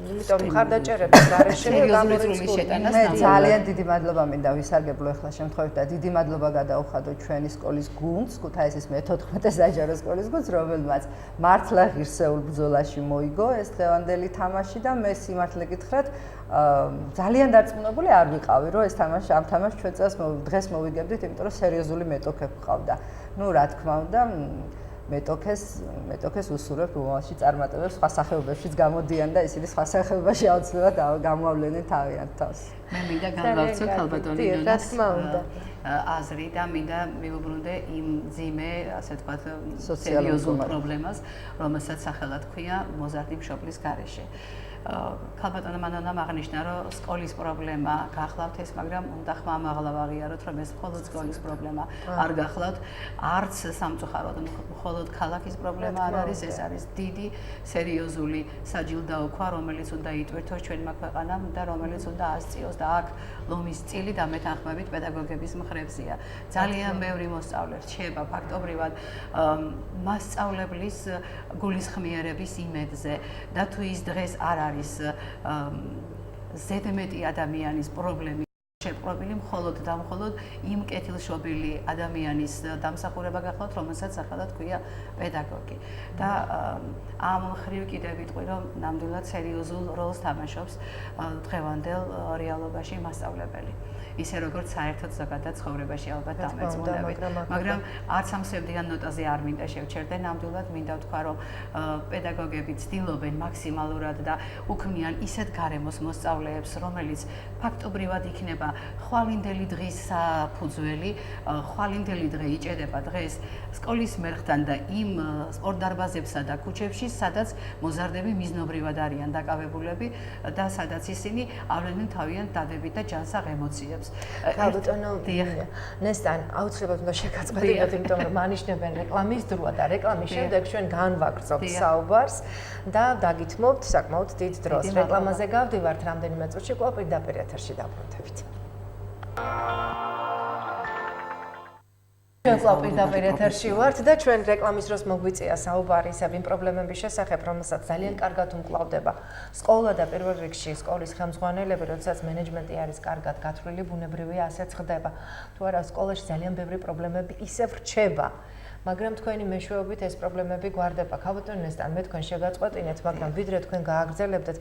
იმიტომ მხარდაჭერების გარეშე გამორიცხული. მე ძალიან დიდი მადლობა მინდა ვისარგებლო ახლა შემთხვევით და დიდი მადლობა გადაუხადო ჩვენი სკოლის გუნდს, ქუთაისის მე-14 საჯარო სკოლის გუნდს, რომელმაც მართლა ღირსეულ ბრძოლაში მოიგო ეს დღევანდელი თამაში და მე სიმართლე გითხრათ, ძალიან დარწმუნებული არ ვიყავი, რომ ეს თამაში ამ თამაშს ჩვენ დღეს მოვიგებდით, იმიტომ რომ სერიოზული მეტოქე გვყავდა. ნუ რა თქმა უნდა, მეტოქეს უსურვებ მომავალში წარმატებებს სხვა სახეობებშიც გამოდიან და ისინი სხვა სახეობაში აუცილებლად გამოავლენენ თავიანთ თავს. მე მინდა განვავრცო ქალბატონი ნონას აზრი და მინდა მივუბრუნდე იმ ძიმე, ასე ვთქვათ, სერიოზულ პრობლემას, რომელსაც სახელად ჰქვია მოზარდი მშობლის გარეშე. ქალბატონმა მანონამ აღნიშნა, რომ სკოლის პრობლემა გახლავთ ეს, მაგრამ უნდა ხმამაღლა ვაღიაროთ, რომ ეს მხოლოდ სკოლის პრობლემა არ გახლავთ, არც სამწუხაროდ მხოლოდ ქალაქის პრობლემა არ არის, ეს არის დიდი სერიოზული საჯილდაოქვა, რომელიც უნდა იტვირთოს ჩვენმა ქვეყანამ და რომელიც უნდა ასწიოს და აქ ლომის წილი და მეთანხმებით პედაგოგების მხრებზეა. ძალიან ბევრი მოსწავლე რჩება ფაქტობრივად მასწავლებლის გულისხმიერების იმედზე და თუ ის დღეს არ არის ზედმეტი ადამიანის პრობლემი შეპყრობილი მხოლოდ და მხოლოდ იმ კეთილშობილი ადამიანის დამსახურება გახლავთ, რომელსაც სახელად ჰქვია პედაგოგი. და ამ მხრივ კიდევ ვიტყვი, რომ ნამდვილად სერიოზულ როლს თამაშობს დღევანდელ რეალობაში მასწავლებელი. ისე როგორც საერთოდ ზოგადად ცხოვრებაში ალბათ დამეწმუნდებით. მაგრამ არც ამ სევდიან ნოტაზე არ მინდა შევჩერდე, ნამდვილად მინდა ვთქვა, რომ პედაგოგები ცდილობენ მაქსიმალურად და უქმნიან ისეთ გარემოს მოსწავლეებს, რომელიც ფაქტობრივად იქნება ხვალინდელი დღის საფუძველი, ხვალინდელი დღე იჭედება დღეს სკოლის მერხთან და იმ სპორტდარბაზებსა და ქუჩებში, სადაც მოზარდები მიზნობრივად არიან დაკავებულები და სადაც ისინი ავლენენ თავიანთ დადებით და ჯანსაღ ემოციებს. ქალბატონო ნესტან აუცილებლად უნდა შეგაწყვეტინოთ, იმიტომ რომ მანიშნებენ რეკლამის დროა და რეკლამის შემდეგ ჩვენ განვაგრძობთ საუბარს და დაგითმობთ საკმაოდ დიდ დროს. რეკლამაზე გავდივართ რამდენიმე წუთში, კვლავ პირდაპირ ეთერში დაბრუნდებით. ჩვენ კვლავ პირდაპირ ეთერში ვართ და ჩვენ რეკლამის დროს მოგვიწია საუბარი ისევ იმ პრობლემების შესახებ, რომელსაც ძალიან კარგად უმკლავდება სკოლა და პირველ რიგში სკოლის ხელმძღვანელები, როდესაც მენეჯმენტი არის კარგად გათვლილი, ბუნებრივია ასეც ხდება. თუ არა, სკოლაში ძალიან ბევრი პრობლემები ისევ რჩება. მაგრამ თქვენი მეშვეობით ეს პრობლემები გვარდება. ქალბატონ ნესტან, მე თქვენ შეგაწყვეტინეთ, მაგრამ ვიდრე თქვენ გააგრძელებდეთ,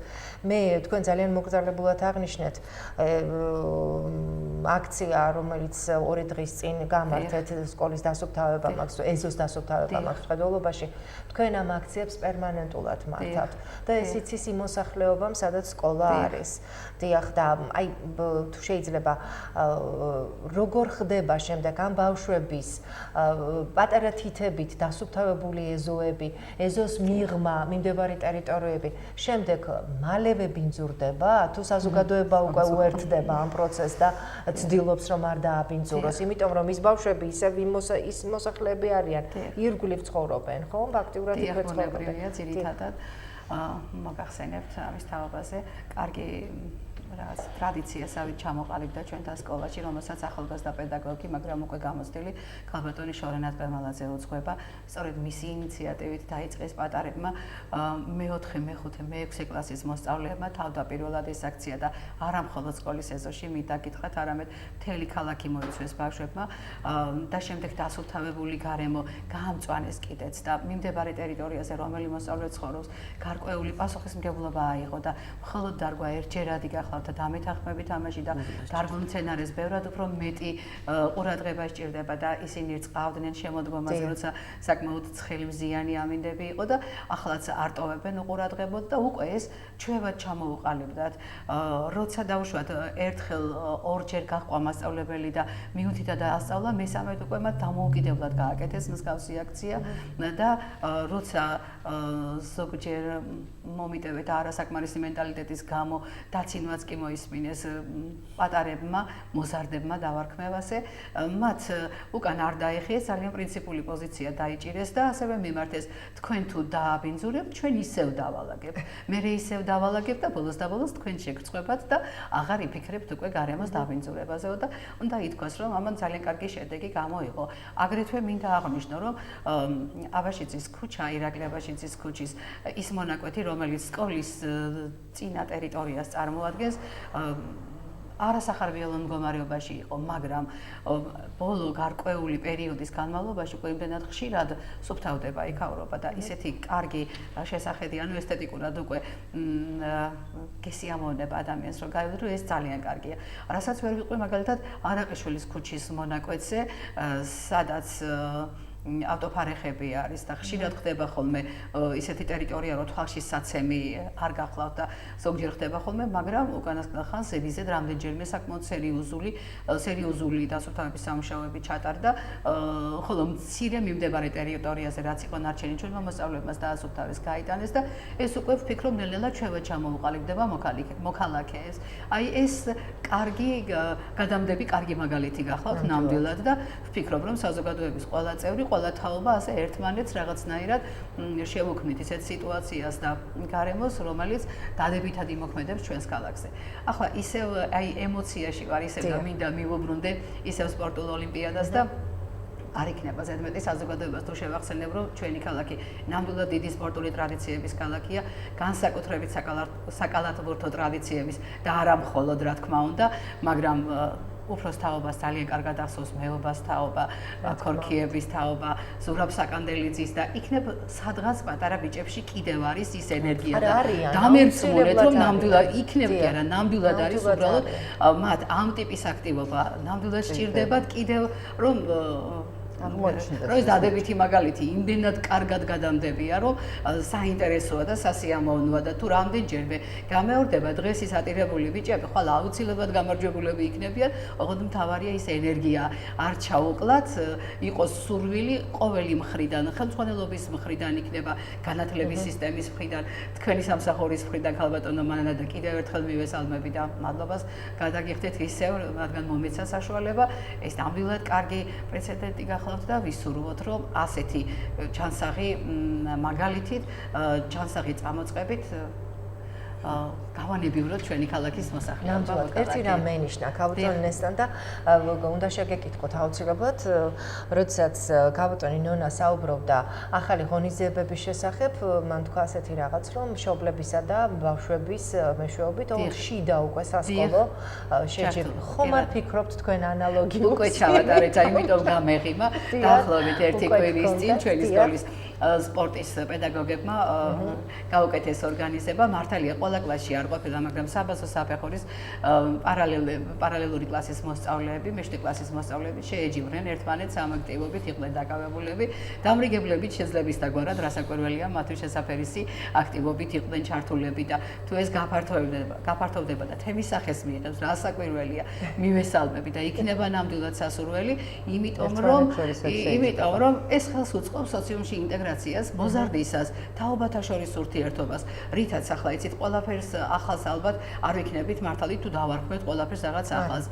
მე თქვენ ძალიან მოგრძალებულად აღნიშნეთ აქცია, რომელიც 2 დღის წინ გამართეთ სკოლის დასუფთავება მაქვს, ეზოს დასუფთავება მაქვს მხედველობაში. თქვენ ამ აქციებს პერმანენტულად მართავთ და ეს იცის იმ მოსახლეობამ, სადაც სკოლა არის. დიახ, და აი თუ შეიძლება როგორ ხდება შემდეგ ამ ბავშვების პატარა თითებით დასუფთავებული ეზოები, ეზოს მიღმა, მიმდებარი ტერიტორიები, შემდეგ მალევე ბინძურდება, თუ საზოგადოება უკვე უერთდება ამ პროცესს და ცდილობს რომ არ დააბინძუროს, იმიტომ რომ ის ბავშვები ისევ ის მოსახლეები არიან, ირგვლივ ცხოვრობენ, ხო? ფაქტიურად იქვე ცხოვრობენ. ძირითადად მოგახსენებთ ამის თავაზე, კარგი რაც ტრადიციასავით ჩამოყალიბდა ჩვენთან სკოლაში, რომელსაც ახალგაზრდა პედაგოგი, მაგრამ უკვე გამოცდილი ქალბატონი შორენად პერმალაძე უძღვება. სწორედ მისი ინიციატივით დაიწყეს პატარებმა მე-4, მე-5, მე-6 კლასის მოსწავლეებმა თავდაპირველად ეს აქცია და არა მხოლოდ სკოლის ეზოში მინდა გითხრათ, არამედ მთელი ქალაქი მოიცვეს ბავშვებმა და შემდეგ დასუფთავებული გარემო გაამწვანეს კიდეც და მიმდებარე ტერიტორიაზე რომელი მოსწავლე ცხოვრობს, გარკვეული პასუხისმგებლობა აიღო და მხოლოდ დარგვა ერთჯერადი გახლავთ და დამეთანხმებით ამაში და დარგულ მცენარეს ბევრად უფრო მეტი ყურადღება სჭირდება და ისინი რწყავდნენ შემოდგომაზე, როცა საკმაოდ ცხელი მზიანი ამინდები იყო და ახლაც არტოვებენ უყურადღებოდ და უკვე ეს ჩვევად ჩამოუყალიბდათ. როცა დავუშვათ ერთხელ ორჯერ გაჰყვა მასწავლებელი და მიუთითა დაასწავლა, მესამედ უკვე მათ დამოუკიდებლად გააკეთეს მსგავსი აქცია და როცა ზოგჯერ მომიტევეთ არასაკმარისი მენტალიტეტის გამო დაცინვაც კი მოისმინეს პატარებმა, მოზარდებმა დავარქმევაზე, მათ უკან არ დაიხიეს, ძალიან პრინციპული პოზიცია დაიჭირეს და ასევე მიმართეს, თქვენ თუ დააბინძურებთ, ჩვენ ისევ დავალაგებთ. მე ისევ დავალაგებთ და ბოლოს და ბოლოს თქვენ შეგწყვებათ და აღარ იფიქრებთ უკვე გარემოს დაბინძურებაზეო და უნდა ითქვას, რომ ამან ძალიან კარგი შედეგი გამოიღო. აგრეთვე მინდა აღვნიშნო, რომ აბაშიძის ქუჩა, ირაკლი აბაშიძის ქუჩის ის მონაკვეთი, რომელიც სკოლის წინა ტერიტორიას წარმოადგენს, არასახარბიელო მდგომარეობაში იყო, მაგრამ ბოლო გარკვეული პერიოდის განმავლობაში უკვე იმდენად ხშირად სუფთავდება იქაურობა და ისეთი კარგი შესახედი, ანუ ესთეტიკურად უკვე გესიამოვნება ადამიანს, რომ გაიგო, რომ ეს ძალიან კარგია. რასაც ვერ ვიყვი მაგალითად არაყიშვილის ქუჩის მონაკვეთზე, სადაც ავტოფარეხები არის და ხშირად ხდება ხოლმე ისეთი ტერიტორია, რომ თვალში საცემი არ გახლავთ და ზოგჯერ ხდება ხოლმე, მაგრამ უკანასკნელ ხანს ზედიზედ რამდენჯერმე საკმაოდ სერიოზული დასუფთავების სამუშაოები ჩატარდა, ხოლო მცირე მიმდებარე ტერიტორიაზე, რაც იყო ნარჩენი ჩვენმა მოსწავლეებმაც დაასუფთავეს, გაიტანეს და ეს უკვე ვფიქრობ ნელ-ნელა ჩვევად ჩამოუყალიბდება მოქალაქეებს. აი ეს კარგი გადამდები, კარგი მაგალითი გახლავთ ნამდვილად და ვფიქრობ, რომ საზოგადოების ყველა წევრი ყველა თაობა ასე ერთმანეთს რაღაცნაირად შევუქმნით ისეთ სიტუაციას და გარემოს, რომელიც დადებითად იმოქმედებს ჩვენს ქალაქზე. ახლა ისევ აი ემოციაში ვარ, ისევ და მინდა მივუბრუნდე ისევ სპორტულ ოლიმპიადას და არ იქნება ზედმეტი საზოგადოებას თუ შევახსენებ, რომ ჩვენი ქალაქი ნამდვილად დიდი სპორტული ტრადიციების ქალაქია, განსაკუთრებით საკალათბურთო ტრადიციების და არა მხოლოდ, რა თქმა უნდა, მაგრამ უფროს თაობას ძალიან კარგად ახსოვს მეობას თაობა, ქორქიების თაობა, ზურაბ საკანდელიძის და იქნებ სადღაც პატარა ბიჭებში კიდევ არის ის ენერგია და დამერწმუნეთ, რომ ნამდვილად იქნებ კი არა, ნამდვილად არის უბრალოდ მათ ამ ტიპის აქტივობა ნამდვილად სჭირდებათ კიდევ რომ ეს დადებითი მაგალითი იმდენად კარგად გადამდებია, რომ საინტერესოა და სასიამოვნოა და თუ რამდენჯერმე გამეორდება დღეს ის ატირებული ბიჭები, ხვალ აუცილებლად გამარჯვებულები იქნებიან, ოღონდ მთავარია ის ენერგია არ ჩაუკლათ, იყოს სურვილი ყოველი მხრიდან, ხელმძღვანელობის მხრიდან იქნება, განათლების სისტემის მხრიდან, თქვენი სამსახურის მხრიდან, ქალბატონო მანანა და კიდევ ერთხელ მივესალმები და მადლობას გადაგიხდეთ ისევ, რადგან მომეცა საშუალება, ეს ნამდვილად კარგი პრეცედენტი გახლავთ და ვისურვოთ, რომ ასეთი ჩანსაღი მაგალითით, ჩანსაღი წამოწყებით გავანებივროთ ჩვენი ქალაქის მოსახლეობა. ნამდვილად, ერთი რამ მენიშნა ქალბატონი ნესტან და უნდა შეგეკითხოთ აუცილებლად, როდესაც ქალბატონი ნონა საუბრობდა ახალი ღონისძიებების შესახებ, მან თქვა ასეთი რაღაც, რომ მშობლებისა და ბავშვების მეშვეობით შიდა უკვე სასკოლო შეჯიბრი. ხომ არ ფიქრობთ თქვენ ანალოგიურს? უკვე ჩავატარეთ, იმიტომ გამეღიმა დაახლოებით ერთი კვირის წინ ჩვენი სკოლის სპორტის პედაგოგებმა გაუკეთეს ორგანიზება, მართალია ყველა კლასში არ ყოფილა, მაგრამ საბაზო საფეხურის პარალელური კლასის მოსწავლეები, მეშვიდე კლასის მოსწავლეები შეეჯივრნენ ერთმანეთს ამ აქტივობით, იყვნენ დაკავებულები, დამრიგებლებით შეძლების დაგვარად, რასაკვირველია, მათთვის შესაფერისი აქტივობით იყვნენ ჩართულები და თუ ეს გაფართოვდება და თემის სახეს მიიღებს, რასაკვირველია, მივესალმები და იქნება ნამდვილად სასურველი, იმიტომ რომ ეს ხელს უწყობს სოციუმში ინტეგრაციას, მოზარდისას, თაობათა შორის ურთიერთობას, რითაც ახლა იცით ყველაფერს ახალს ალბათ არ ვიქნებით მართალი თუ დავარქმევთ ყველაფერს რაღაც ახალს.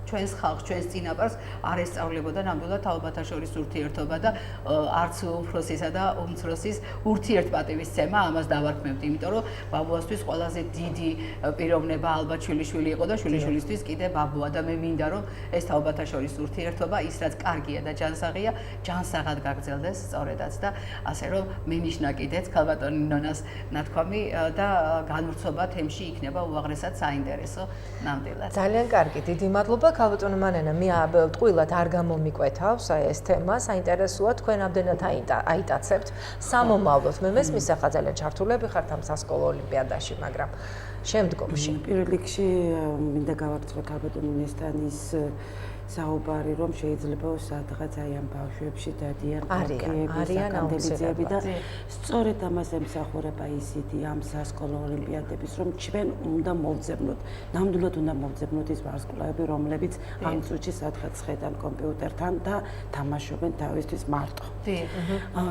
ჩვენს ხალხს, ჩვენს წინაპარს არ ესწავლებოდა ნამდვილად თაობათა შორის ურთიერთობა და არც უფროსისა და უმცროსის ურთიერთპატივისცემა, ამას დავარქმევთ, იმიტომ რომ ბაბუასთვის ყველაზე დიდი პიროვნება ალბათ შვილიშვილი იყო და შვილიშვილისთვის კიდე ბაბუა და მე მინდა რომ ეს თაობათა შორის ურთიერთობა ის რაც კარგია და ჯანსაღია, ჯანსაღად გაგრძელდეს სწორედაც და ასე რომ მენიშნა კიდეც ქალბატონი ნონას ნათქვამი და განვრცობა თემში იქნება უაღრესად საინტერესო ნამდვილად. ძალიან კარგი, დიდი მადლობა. ქალბატონო მანანა, მე ტყუილად არ გამომიკვეთავს აი ეს თემა, საინტერესოა, თქვენ ამდენად აიტაცებთ. სამომავლოდ მე მესმის ახლა ძალიან ჩართულები ხართ ამ სასკოლო ოლიმპიადაში, მაგრამ შემდგომში პირველ რიგში მინდა გავარცხოთ ქალბატონი ნესტანის საუბარი, რომ შეიძლება სადღაც აი ამ ბავშვებში დადიან არიან კანდელიძეები და აუცილებლად. სწორედ ამას ემსახურება ისეთი ამ სასკოლო ოლიმპიადების, რომ ჩვენ უნდა მოვძებნოთ, ნამდვილად უნდა მოვძებნოთ ის ვარსკვლავები, რომლებიც ამ წუთში სადღაც ხედან კომპიუტერთან და თამაშობენ თავისთვის მარტო.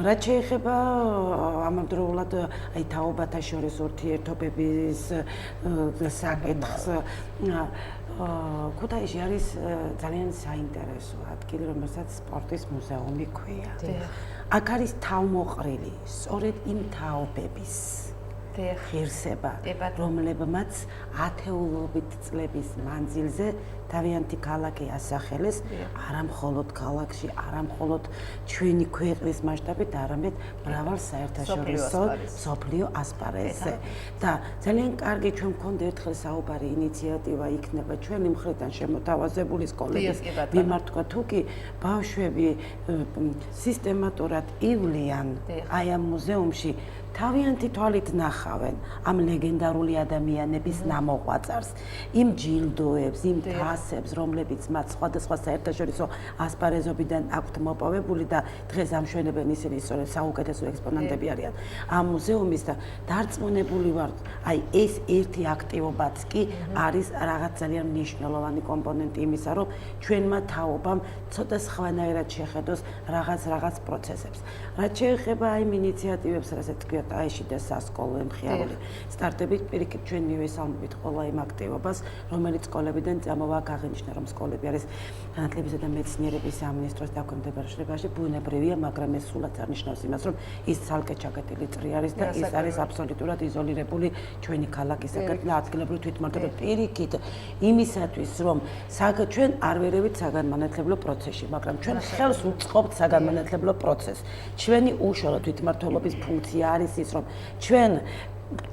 რაც შეეხება ამავდროულად აი თაობათა შორის ურთიერთობების საკითხს, ქუთაისში არის ძალიან საინტერესო ადგილი, რომელსაც სპორტის მუზეუმი ქვია. აქ არის თავმოყრილი სწორედ იმ თაობების ღირსება, რომლებმაც ათეულობით წლების მანძილზე თავიანთი ქალაქი ასახელეს, არა მხოლოდ ქალაქში, არა მხოლოდ ჩვენი ქვეყნის მასშტაბით, არამედ მრავალ საერთაშორისო მსოფლიო ასპარეზზე. და ძალიან კარგი ჩვენ მქონდა ერთხელ საუბარი ინიციატივა იქნება ჩვენი მხრიდან შემოთავაზებული სკოლების მიმართ, თუ კი ბავშვები სისტემატურად ივლიან აი ამ მუზეუმში თავიანთი თვალით ნახავენ ამ ლეგენდარული ადამიანების ნამოღვაწარს, იმ ჯილდოებს, იმ თასებს, რომლებიც მათ სხვადასხვა საერთაშორისო ასპარეზობიდან აქვთ მოპოვებული და დღეს ამშვენებენ ისინი სწორედ საუკეთესო ექსპონატები არიან ამ მუზეუმის და დარწმუნებული ვარ, აი ეს ერთი აქტივობაც კი არის რაღაც ძალიან მნიშვნელოვანი კომპონენტი იმისა, რომ ჩვენმა თაობამ ცოტა სხვანაირად შეხედოს რაღაც პროცესებს. რაც შეეხება აი ინიციატივებს, რასაც თქვია აიში და სასკოლო ემხიარული სტარტებით პირიქით ჩვენ მივესალმებით ყველა იმ აქტივობას, რომელიც სკოლებიდან წამოვა აღინიშნა, რომ სკოლები არის განათლებისა და მეცნიერების სამინისტროს დაქვემდებარებაში, ბუნებრივია, მაგრამ ეს სულაც არნიშნავს იმას, რომ ის ცალკე ჩაკეტილი წრი არის და ის არის აბსოლუტურად იზოლირებული ჩვენი ქალაქისაგან და ადგილობრივ თვითმმართველობამ. პირიქით იმისათვის, რომ ჩვენ არ ვერევით საგანმანათლებლო პროცესში, მაგრამ ჩვენ ხელს უწყობთ საგანმანათლებლო პროცესს. ჩვენი უშუალო თვითმმართველობის ფუნქცია არის ის, რომ ჩვენ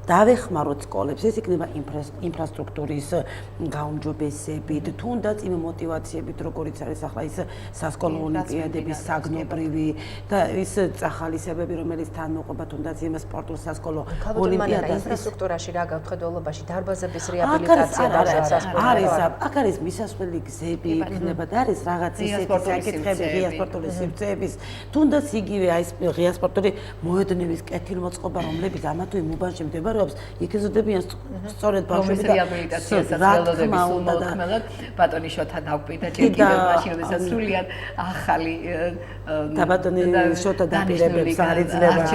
დავეხმაროთ სკოლებს, ეს იქნება ინფრასტრუქტურის გაუმჯობესებით, თუნდაც იმ მოტივაციებით, როგორიც არის ახლა ის სასკოლო ოლიმპიადების საგნობრივი და ის წახალისებები, რომელიც თან მოყვება თუნდაც იმ სპორტულ სასკოლო ოლიმპიადას. ინფრასტრუქტურაში რა გავრცელებულობაში დარბაზების რეაბილიტაცია აქ არის მისასვლელი გზები იქნება და არის რაღაც ისეთი საკითხები ღია სპორტული სივრცეების, თუნდაც იგივე აი ღია სპორტული მოედნების კეთილმოწყობა, რომლებიც ამა თუ იმ უბანში მდებარეობს, იქეზოდებიან სწორედ ბავშვები და რეაბილიტაციასაც ველოდები სულმოქმედად ბატონი შოთა დავკვირდა ჯერ კიდევ მაშინ, როდესაც სრულიად ახალი და ბატონი შოთა დაპირებებს არ იძლევა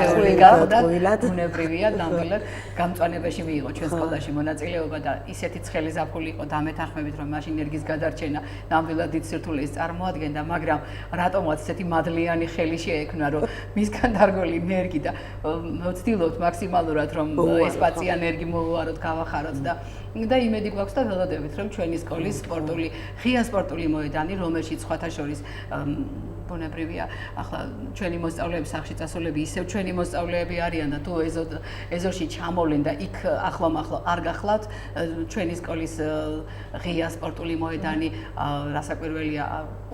გახდათ, ბუნებრივია, ნამდვილად გამწვანებაში მიიღო ჩვენ სკოლაში მონაწილეობა და ისეთი ცხელი ზაფხული იყო დამეთანხმებით, რომ მაშინ ენერგიის გადარჩენა ნამდვილად დიდ სირთულეს წარმოადგენდა, მაგრამ რატომაც ესეთი მადლიანი ხელი შეექმნა, რომ მისგან დარგოლი ენერგი და ვცდილობთ მაქსიმალურად, რომ ეს პაციენტები მოვუაროთ, გავახაროთ და იმედი გვაქვს და ველოდებით, რომ ჩვენი სკოლის სპორტული, ღია სპორტული მოედანი, რომელშიც სხვათა შორის ბუნებრივია, ახლა ჩვენი მოსწავლეები, სახლში წასულები ისევ ჩვენი მოსწავლეები არიან და თუ ეზოში ჩამოვლენ და იქ ახლო არ გახლავთ, ჩვენი სკოლის ღია სპორტული მოედანი, რასაკვირველია,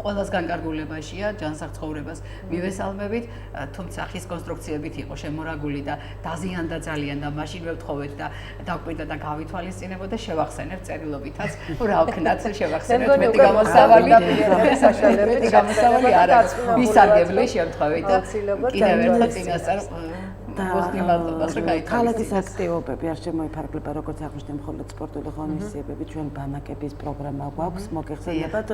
ყველას განკარგულებაშია, ჯანსაღ ცხოვრებას მივესალმებით, თუმცა ხის კონსტრუქციებით იყო შემორაგული და დაზიანდა ძალიან და მაშინ ვეთხოვეთ და დავკვირდა და გავითვალისწინებოთ და შევახსენებთ წერილობითაც, რა ვქნათ, შევახსენებთ მეტი გამოსავალი არა. ვისარგებლე შემთხვევით და კიდევ ერთხელ წინასწარ ქალაქის აქტივობები არ შემოიფარგლება, როგორც აღნიშნე, მხოლოდ სპორტული ღონისძიებები, ჩვენ ბანაკების პროგრამა გვაქვს, მოგეხსენებათ,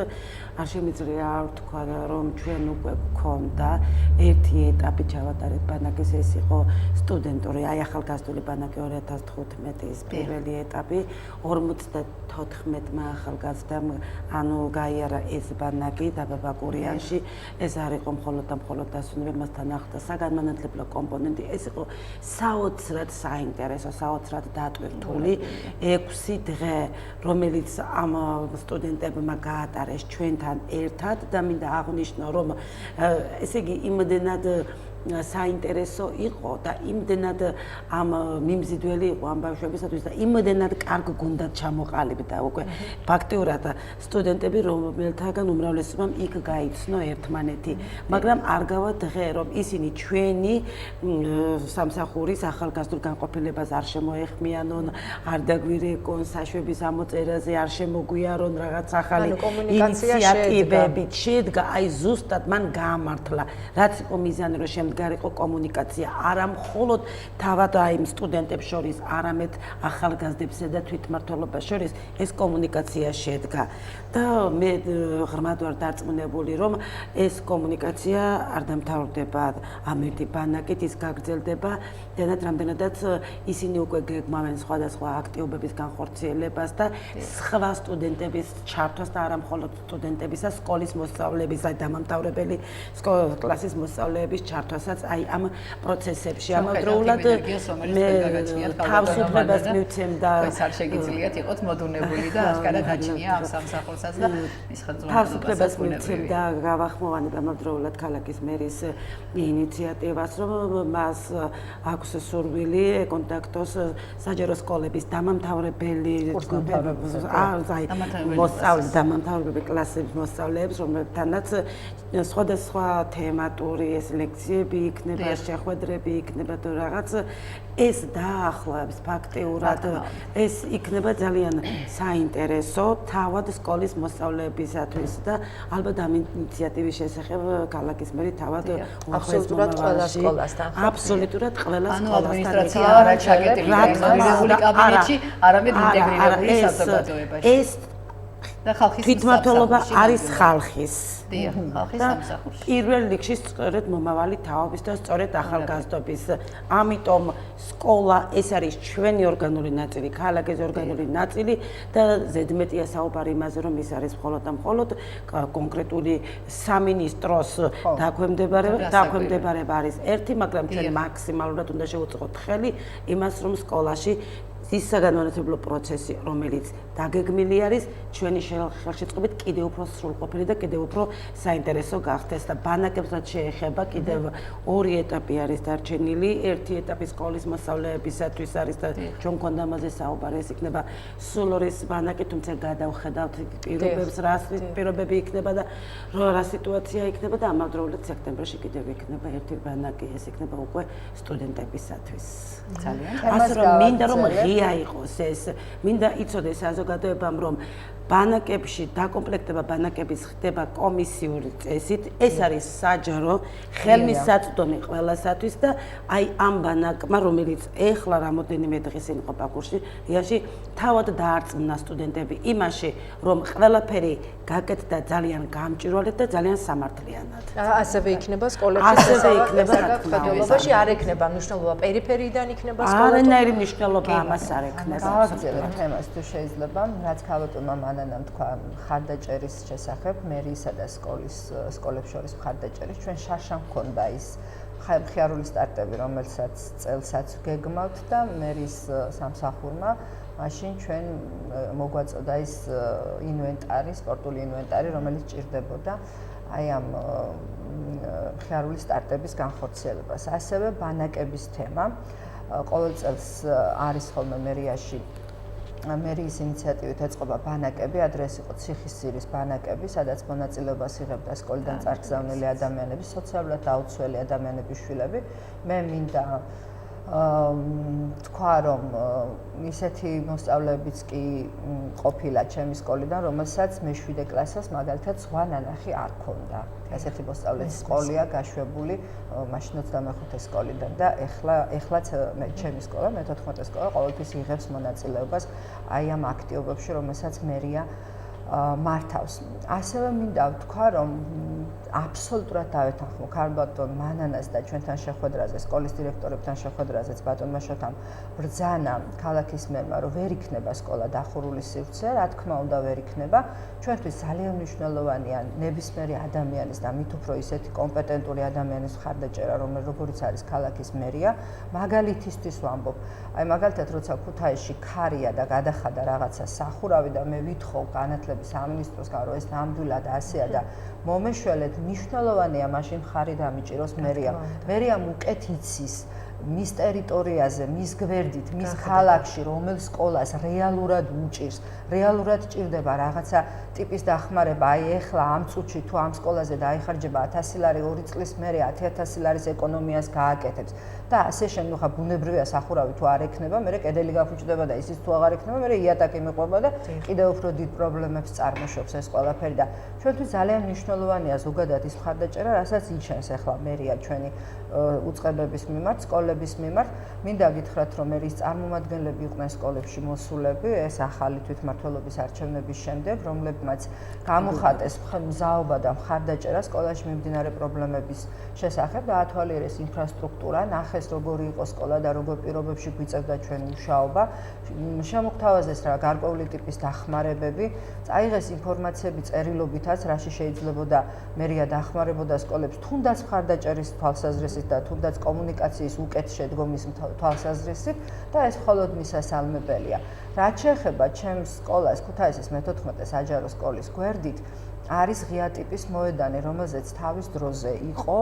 არ შემიძლია არ ვთქვა, რომ ჩვენ უკვე გქონდა ერთი ეტაპი ჩავატარეთ ბანაკის, ეს იყო სტუდენტური, აი ახალგაზრდული ბანაკი 2015-ის პირველი ეტაპი, 54-მა ახალგაზრდამ ანუ გაიარა ეს ბანაკი დაბაბაკურიანში, ეს არ იყო მხოლოდ და მხოლოდ დასვენები, მასთან ახლდა საგანმანათლებლო კომპონენტი, ეს იყო საოცრად საინტერესო, საოცრად დატვირთული 6 დღე, რომელიც ამ სტუდენტებმა გაატარეს ჩვენთან ერთად და მინდა აღვნიშნო, რომ ესე იგი იმდენად საინტერესო იყო და იმდენად ამ მიმზიდველი იყო ამ ბავშვებისათვის და იმდენად კარგ გუნდად ჩამოყალიბდა უკვე ფაქტიურად სტუდენტები რომელთაგან უმრავლესობამ იქ გაიცნო ერთმანეთი მაგრამ არ გავა დღე რომ ისინი ჩვენი სამსახურის ახალგაზრდულ განყოფილებას არ შემოეხმიანონ არ დაგვირეკონ საშვების ამოწერაზე არ შემოგვიარონ რაღაც ახალი ინიციატივებით შედგა აი ზუსტად მან გაამართლა რაც იყო მიზანი რომ შემდგარიყო კომუნიკაცია არა მხოლოდ თავად აი იმ სტუდენტებს შორის არამედ ახალგაზრდებსა და თვითმმართველობას შორის ეს კომუნიკაცია შედგა და მე ღრმად ვარ დარწმუნებული რომ ეს კომუნიკაცია არ დამთავრდება ამ ერთი ბანაკით ის გაგრძელდება რამდენადაც ისინი უკვე გეგმავენ სხვადასხვა აქტივობების განხორციელებას და სხვა სტუდენტების ჩართვას და არა მხოლოდ სტუდენტებისა სკოლის მოსწავლეების აი დამამთავრებელი კლასის მოსწავლეების ჩართვასაც აი ამ პროცესებში ამავდროულად მე თავისუფლებას მივცემ და არ შეგიძლიათ იყოთ მოდუნებული და აღკარად აჩნია ამ სამსახურსაც და ის ხელმძღვანელობას თავისუფლებას მივცემ და გავახმოვანებ ამავდროულად ქალაქის მერის ინიციატივას რომ მას აქვს სურვილი ეკონტაქტოს საჯარო სკოლების დამამთავრებელი დამამთავრებელი კლასების მოსწავლეებს რომელთანაც სხვადასხვა თემატური ეს ლექციები იქნება შეხვედრები იქნება თუ რაღაც ეს დაახლოებს ფაქტიურად ეს იქნება ძალიან საინტერესო თავად სკოლის მოსწავლეებისათვის და ალბათ ამ ინიციატივის შესახებ ქალაქის მერი თავად აბსოლუტურად ყველა სკოლასთან აბსოლუტურად ყველა სკოლასთან ადმინისტრაცია არა ჩაგეტილი ინტეგრირებული კაბინეტში არამედ ინტეგრირებული საზოგადოებაში ეს და ხალხის თვითმმართველობა არის ხალხის ხალხის სამსახურში პირველ რიგში სწორედ მომავალი თაობის და სწორედ ახალგაზრდობის ამიტომ სკოლა ეს არის ჩვენი ორგანული ნაწილი ქალაქის ორგანული ნაწილი და ზედმეტია საუბარი იმაზე რომ ის არის მხოლოდ და მხოლოდ კონკრეტული სამინისტროს დაქვემდებარება არის ერთი მაგრამ ჩვენ მაქსიმალურად უნდა შევუწყოთ ხელი იმას რომ სკოლაში ის საგანმანათლებლო პროცესი, რომელიც დაგეგმილი არის, ჩვენი ხელშეწყობით კიდევ უფრო სრულყოფილი და კიდევ უფრო საინტერესო გახდეს და ბანაკებსაც შეეხება კიდევ ორი ეტაპი არის დარჩენილი. ერთი ეტაპი სკოლის მოსწავლეებისათვის არის და ჩვენ გვქონდა ამაზე საუბარი, ეს იქნება სულ ორი ბანაკი, თუმცა გადავხედავთ პირობებს, რა პირობები იქნება და რა სიტუაცია იქნება და ამავდროულად სექტემბერში კიდევ იქნება ერთი ბანაკი, ეს იქნება უკვე სტუდენტებისათვის. ძალიან ასე რომ მინდა რომ ღია იყოს ეს, მინდა იცოდეს საზოგადოებამ რომ ბანაკებში დაკომპლექტება ბანაკების ხდება კომისიური წესით, ეს არის საჯარო ხელმისაწვდომი ყველასათვის და აი ამ ბანაკმა, რომელიც ეხლა რამოდენიმე დღეს იყო ბაქოში, რიაში თავად დაარწმუნა სტუდენტები იმაში, რომ ყველაფერი გაკეთდა ძალიან გამჭვირვალედ და ძალიან სამართლიანად. ასევე იქნება სკოლებში შესაძლებლობაში არ ექნება მნიშვნელობა პერიფერიიდან იქნება სკოლა. არანაირი მნიშვნელობა ამას არ ექნება. გავაგზავნოთ თემას თუ შეიძლება, რაც ქალბატონმა მანანამ თქვა მხარდაჭერის შესახებ, მერიისა და სკოლებს შორის მხარდაჭერის. ჩვენ შარშან მქონდა ის მხიარული სტარტები, რომელსაც წელსაც გეგმავთ და მერის სამსახურმა მაშინ ჩვენ მოგვაწოდა ის ინვენტარი, სპორტული ინვენტარი, რომელიც ჭირდებოდა აი ამ მხიარული სტარტების განხორციელებას. ასევე ბანაკების თემა. ყოველ წელს არის ხოლმე მერიაში მერიის ინიციატივით ეწყობა ბანაკები, ადრეს იყო ციხისძირის ბანაკები, სადაც მონაწილეობას იღებდა სკოლიდან წარგზავნილი ადამიანები, სოციალურად დაუცველი ადამიანების შვილები. მე მინდა თქვა რომ ისეთი მოსწავლეებიც კი ყოფილა ჩემი სკოლიდან, რომელსაც მე-7 კლასას მაგალითად სხვა ნანახი არ ქონდა. ესეთი მოსწავლეების სკოლია გაშვებული მაშინ 25 სკოლიდან და ეხლაც ჩემი სკოლა, მე-14 სკოლა ყოველთვის იღებს მონაწილეობას აი ამ აქტივობებში, რომელსაც მერია მართავს. ასევე მინდა ვთქვა, რომ აბსოლუტურად დავეთანხმო ქალბატონ მანანას და ჩვენთან შეხვედრაზე, სკოლის დირექტორებთან შეხვედრაზეც ბატონმა შოთამ ბრძანა ქალაქის მერმა, რომ ვერ იქნება სკოლა დახურული სივრცე, რა თქმა უნდა ვერ იქნება. ჩვენთვის ძალიან მნიშვნელოვანია ნებისმიერი ადამიანის და მით უფრო ისეთი კომპეტენტური ადამიანის მხარდაჭერა, როგორც არის ქალაქის მერია. მაგალითისთვის ვამბობ, აი მაგალითად როცა ქუთაისში ქარია და გადახადა რაღაცა სახურავი და მე ვითხოვ განათლების განათლების სამინისტროსგან, რომ ეს ნამდვილად ასეა და მომეშველეთ მნიშვნელოვანია მაშინ მხარი დამიჭიროს მერიამ. მერიამ უკეთ იცის მის ტერიტორიაზე, მის გვერდით, მის ქალაქში, რომელ სკოლას რეალურად უჭირს, რეალურად ჭირდება რაღაცა ტიპის დახმარება, აი ეხლა ამ წუთში თუ ამ სკოლაზე დაიხარჯება 1000 ლარი 2 წლის მერე 10000 ლარის ეკონომიას გააკეთებს და ასე შემდეგ, ხა ბუნებრივია სახურავი თუ არ ექნება, მერე კედელი გაფუჭდება და ისიც თუ აღარ ექნება, მერე იატაკი მიყვება და კიდევ უფრო დიდ პრობლემებს წარმოშობს ეს ყველაფერი და ჩვენთვის ძალიან მნიშვნელოვანია ზოგადად ის მხარდაჭერა, რასაც იჩენს ახლა მერია ჩვენი უწყებების მიმართ, სკოლების მიმართ. მინდა გითხრათ, რომ მერის წარმომადგენლები იყვნენ სკოლებში მოსულები, ეს ახალი თვითმმართველობის არჩევნების შემდეგ, რომლებმაც გამოხატეს მზაობა და მხარდაჭერა სკოლაში მიმდინარე პრობლემების შესახებ და ათვალიერეს ინფრასტრუქტურა, ნახეს როგორი იყო სკოლა და როგორ პირობებში გვიწევდა ჩვენი მუშაობა, შემოგთავაზეს რა გარკვეული ტიპის დახმარებები, წაიღეს ინფორმაციები წერილობითაც, რაში შეიძლებოდა მერია დახმარებოდა სკოლებს, თუნდაც მხარდაჭერის თვალსაზრისით და თუნდაც კომუნიკაციის უკეთ შედგომის თვალსაზრისით და ეს მხოლოდ მისასალმებელია. რაც შეეხება ჩემს სკოლას, ქუთაისის მე-14 საჯარო სკოლის გვერდით, არის ღია ტიპის მოედანი, რომელზეც თავის დროზე იყო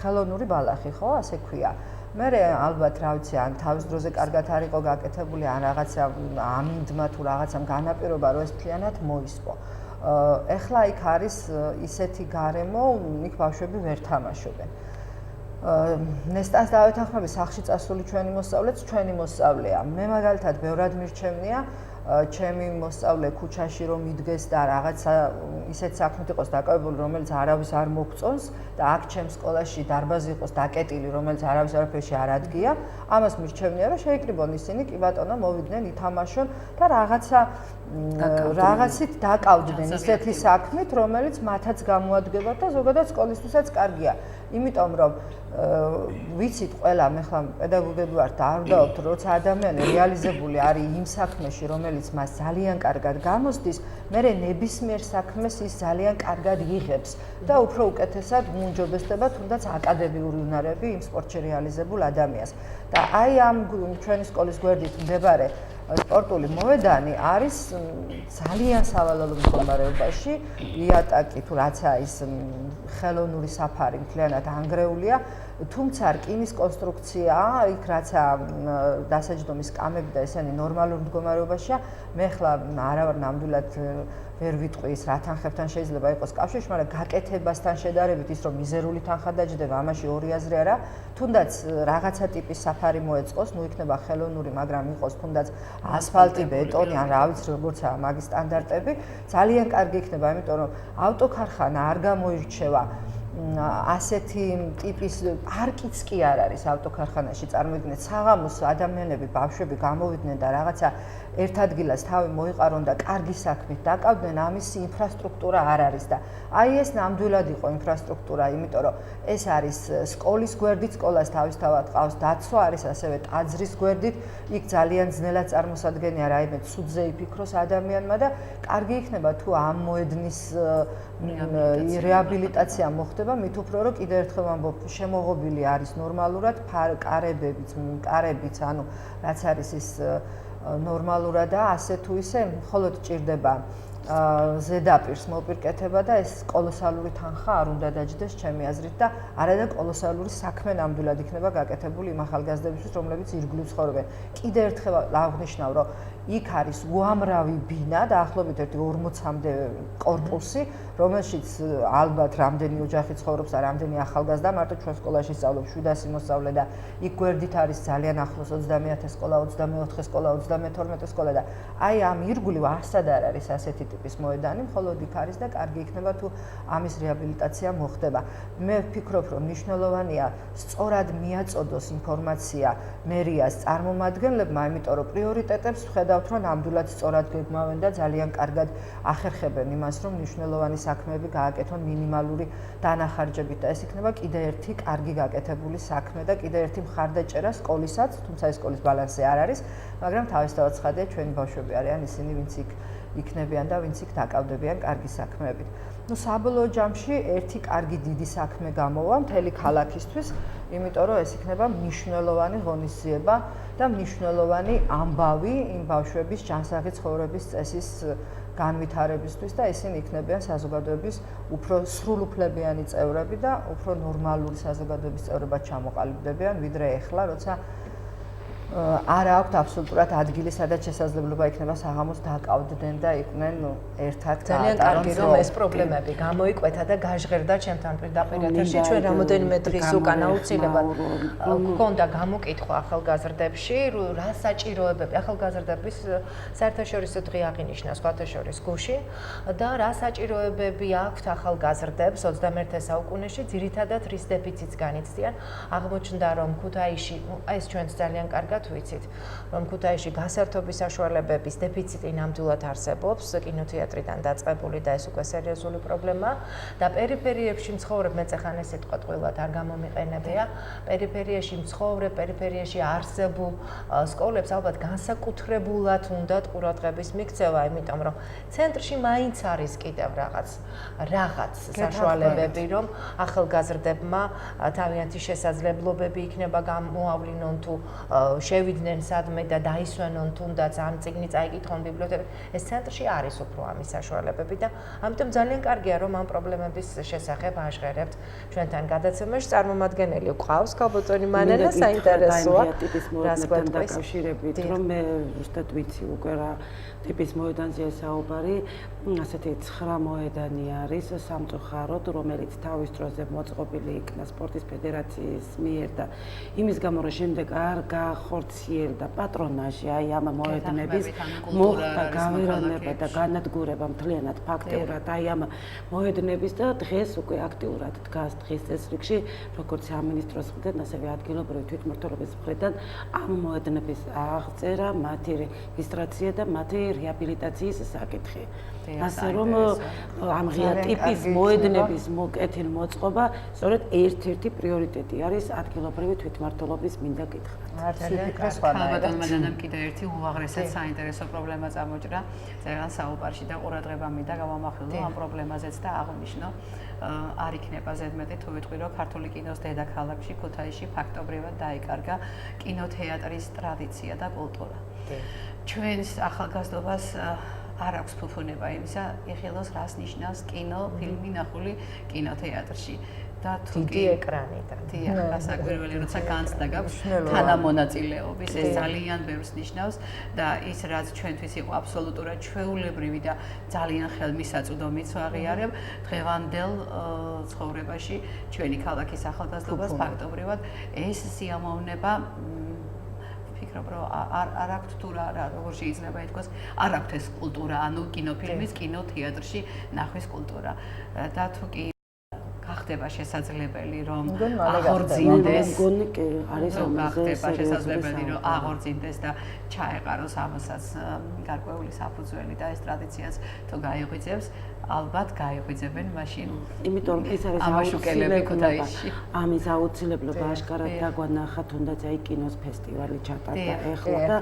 ხელოვნური ბალახი, ხო, ასე ქვია. მე ალბათ რა ვიცი, ან თავის დროზე კარგად არ იყო გაკეთებული, ან რაღაცა ამინდმა თუ რაღაცამ განაპირობა, რომ ეს მთლიანად მოისპო. ეხლა იქ არის ისეთი გარემო, იქ ბავშვები ვერ თამაშობენ. ნესტანს დავეთანხმები სახლში წასული ჩვენი მოსწავლეც ჩვენი მოსწავლეა. მე მაგალითად ბევრად მირჩევნია ჩემი მოსწავლე ქუჩაში რომ იდგეს და რაღაცა ისეთ საქმით იყოს დაკავებული, რომელიც არავის არ მოგწონს და აქ ჩემს სკოლაში დარბაზი იყოს დაკეტილი, რომელიც არავის არაფერში არ ადგია, ამას მირჩევნია, რომ შეიკრიბონ ისინი, კი ბატონო, მოვიდნენ, ითამაშონ და რაღაცით დაკავდნენ ისეთი საქმით, რომელიც მათაც გამოადგებათ და ზოგადად სკოლისთვისაც კარგია. იმიტომ რომ ვიცით ყველა, მე ხლა პედაგოგები ვართ და არ ვდაობთ, როცა ადამიანი რეალიზებული არის იმ საქმეში, რომელიც მას ძალიან კარგად გამოსდის, მერე ნებისმიერ საქმეს ის ძალიან კარგად იღებს და უფრო უკეთესად უმჯობესდება თუნდაც აკადემიური უნარები იმ სპორტში რეალიზებულ ადამიანს. და აი ამ ჩვენი სკოლის გვერდით მდებარე სპორტული მოედანი არის ძალიან სავალალო მდგომარეობაში, იატაკი თუ რაცა ის ხელოვნური საფარი მთლიანად ანგრეულია, თუმცა რკინის კონსტრუქციაა, იქ რაცა დასაჯდომის კამები და ესენი ნორმალურ მდგომარეობაშია, მე ხლა არა ვარ ნამდვილად ვერ ვიტყვი ის რა თანხებთან შეიძლება იყოს კავშირში, მაგრამ გაკეთებასთან შედარებით ის რომ მიზერული თანხა დაჯდება, ამაში ორი აზრი არა, თუნდაც რაღაცა ტიპის საფარი მოეწყოს, ნუ იქნება ხელოვნური, მაგრამ იყოს თუნდაც ასფალტი, ბეტონი, ან რა ვიცი როგორცაა მაგის სტანდარტები, ძალიან კარგი იქნება, იმიტომ რომ ავტოქარხანა არ გამოირჩევა ასეთი ტიპის პარკიც კი არ არის ავტოქარხანაში წარმოიდგინეთ საღამოს ადამიანები ბავშვები გამოვიდნენ და რაღაცა ერთ ადგილას თავი მოიყარონ და კარგი საქმით დაკავდნენ ამის ინფრასტრუქტურა არ არის და აი ეს ნამდვილად იყო ინფრასტრუქტურა იმიტომ რომ ეს არის სკოლის გვერდით სკოლას თავისთავად ყავს დაცვა არის ასევე ტაძრის გვერდით იქ ძალიან ძნელად წარმოსადგენია რაიმე ცუდზე იფიქროს ადამიანმა და კარგი იქნება თუ ამ მოედნის რეაბილიტაცია მოხდება მით უფრო რომ კიდევ ერთხელ ვამბობ შემოღობილი არის ნორმალურად კარებიც ანუ რაც არის ის ნორმალურად და ასე თუ ისე მხოლოდ ჭირდება ზედაპირს მოპირკეთება და ეს კოლოსალური თანხა არ უნდა დაჯდეს ჩემი აზრით და არადა კოლოსალური საქმე ნამდვილად იქნება გაკეთებული იმ ახალგაზრდებისთვის რომლებიც ირგვლივ ცხოვრობენ. კიდევ ერთხელ აღნიშნავ რომ იქ არის უამრავი ბინა დაახლოებით 40-მდე კორპუსი რომელშიც ალბათ რამდენი ოჯახი ცხოვრობს და რამდენი ახალგაზრდა მარტო ჩვენ სკოლაში სწავლობს 700 მოსწავლე და იქ გვერდით არის ძალიან ახლოს 30-ე სკოლა 24 სკოლა 32 სკოლა და აი ამ ირგვლივ არსად არ არის ასეთი ტიპის მოედანი მხოლოდ იქ არის და კარგი იქნება თუ ამის რეაბილიტაცია მოხდება. მე ვფიქრობ რომ მნიშვნელოვანია სწორად მიაწოდოს ინფორმაცია მერიას წარმომადგენლებმა იმიტომ რომ პრიორიტეტებს ვხედავთ რომ ნამდვილად სწორად გეგმავენ და ძალიან კარგად ახერხებენ იმას რომ მნიშვნელოვანი საქმეები გააკეთონ მინიმალური დანახარჯებით და ეს იქნება კიდე ერთი კარგი გაკეთებული საქმე და კიდე ერთი მხარდაჭერა სკოლისაც, თუმცა ეს სკოლის ბალანსი არ არის, მაგრამ თავისთავად ცხადია ჩვენი ბავშვები არიან ისინი, ვინც იქ იქნებიან და ვინც იქ დაკავდებიან კარგი საქმეებით. ნუ საბოლოო ჯამში ერთი კარგი დიდი საქმე გამოვა მთელი ქალაქისთვის, იმიტომ რომ ეს იქნება მნიშვნელოვანი ღონისძიება და მნიშვნელოვანი ამბავი იმ ბავშვების ჯანსაღი ცხოვრების წესის განვითარებისთვის და ისინი იქნებიან საზოგადოების უფრო სრულუფლებიანი წევრები და უფრო ნორმალური საზოგადოების წევრებად ჩამოყალიბდებიან, ვიდრე ეხლა, როცა არ აქვთ აბსოლუტურად ადგილი, სადაც შესაძლებლობა იქნება საღამოს დაკავდნენ და იყვნენ ერთად ძალიან კარგი რომ ეს პრობლემები გამოიკვეთა და გაჟღერდა ჩემთან პირდაპირ ეთერში. ჩვენ რამოდენიმე დღის უკან აუცილებლად გქონდა გამოკითხვა ახალგაზრდებში, რა საჭიროებები ახალგაზრდების საერთაშორისო დღე აღინიშნა სხვათა შორის გუში და რა საჭიროებები აქვთ ახალგაზრდებს 21 საუკუნეში, ძირითადად რის დეფიციტს განიცდიან. აღმოჩნდა რომ ქუთაისში, ეს ჩვენც ძალიან კარგად ვიცით, რომ ქუთაისში გასართობის საშუალებების დეფიციტი ნამდვილად არსებობს, კინოთეატრიდან დაწყებული და ეს უკვე სერიოზული პრობლემაა და პერიფერიებში მცხოვრებ, მე წეხან ეს სიტყვა ტყუილად არ გამომიყენებია, პერიფერიაში მცხოვრებ, პერიფერიაში არსებულ სკოლებს ალბათ განსაკუთრებულად უნდათ ყურადღების მიქცევა, იმიტომ რომ ცენტრში მაინც არის კიდევ რაღაც საშუალებები, რომ ახალგაზრდებმა თავიანთი შესაძლებლობები იქნება გამოავლინონ თუ შევიდნენ სადმე და დაისვენონ თუნდაც ან წიგნი წაიკითხონ ბიბლიოთეკაში. ეს ცენტრში არის უფრო ამის საშუალებები და ამიტომ ძალიან კარგია რომ ამ პრობლემების შესახებ აღჟღერებთ ჩვენთან გადაცემაში. წარმომადგენელი გვყავს ქალბატონი მანანა, საინტერესოა რას გვეტყვის დაკავშირებით, რომ მე ზუსტად ვიცი უკვე რა ტიპის მოედანზეა საუბარი, ასეთი 9 მოედანი არის სამწუხაროდ, რომელიც თავის დროზე მოწყობილი იქნა სპორტის ფედერაციის მიერ და იმის გამო რომ შემდეგ არ გახორციელდა პატრონაჟი აი ამ მოედნების მოხდა გავერანება და განადგურება მთლიანად ფაქტიურად აი ამ მოედნების და დღეს უკვე აქტიურად დგას დღის წესრიგში როგორც სამინისტროს მხრიდან ასევე ადგილობრივი თვითმმართველობის მხრიდან ამ მოედნების აღწერა, მათი რეგისტრაცია და მათი რეაბილიტაციის საკითხი. ასე რომ ამ ღია ტიპის მოედნების კეთილმოწყობა სწორედ ერთ-ერთი პრიორიტეტი არის ადგილობრივი თვითმმართველობის მინდა კითხრა. ქალბატონ მანანამ კიდევ ერთი უაღრესად საინტერესო პრობლემა წამოჭრა ძალიან საუბარში და ყურადღება მინდა გავამახვილო ამ პრობლემაზეც და აღნიშნო არ იქნება ზედმეტი თუ ვიტყვი რომ ქართული კინოს დედაქალაქში ქუთაისში ფაქტობრივად დაიკარგა კინოთეატრის ტრადიცია და კულტურა. ჩვენს ახალგაზრდობას არ აქვს ფუფუნება იმისა, იხილოს რას ნიშნავს კინო, ფილმი ნახული კინოთეატრში. და თუ დიდი ეკრანიდან. დიახ, გასაკვირველი როცა განცდა გაქვს თანამონაწილეობის, ეს ძალიან ბევრს ნიშნავს და ის რაც ჩვენთვის იყო აბსოლუტურად ჩვეულებრივი და ძალიან ხელმისაწვდომიც ვაღიარებ, დღევანდელ ცხოვრებაში ჩვენი ქალაქის ახალგაზრდობას ფაქტობრივად ეს სიამოვნება ფიქრობ რომ არ აქვთ თუ რა როგორ შეიძლება ითქვას არ აქვთ ეს კულტურა ანუ კინოფილმის კინოთეატრში ნახვის კულტურა და თუ კი გახდება შესაძლებელი რომ აღორძინდეს მგონი კი არის გახდება შესაძლებელი რომ აღორძინდეს და ჩაეყაროს ამასაც გარკვეული საფუძველი და ეს ტრადიციაც თუ გაიღვიძებს ალბათ გაიღვიძებენ მაშინ იმიტომ რომ ეს არის აუცილებლობა ამის აუცილებლობა აშკარად დაგვანახა თუნდაც აი კინოს ფესტივალი ჩატარდა ეხლა და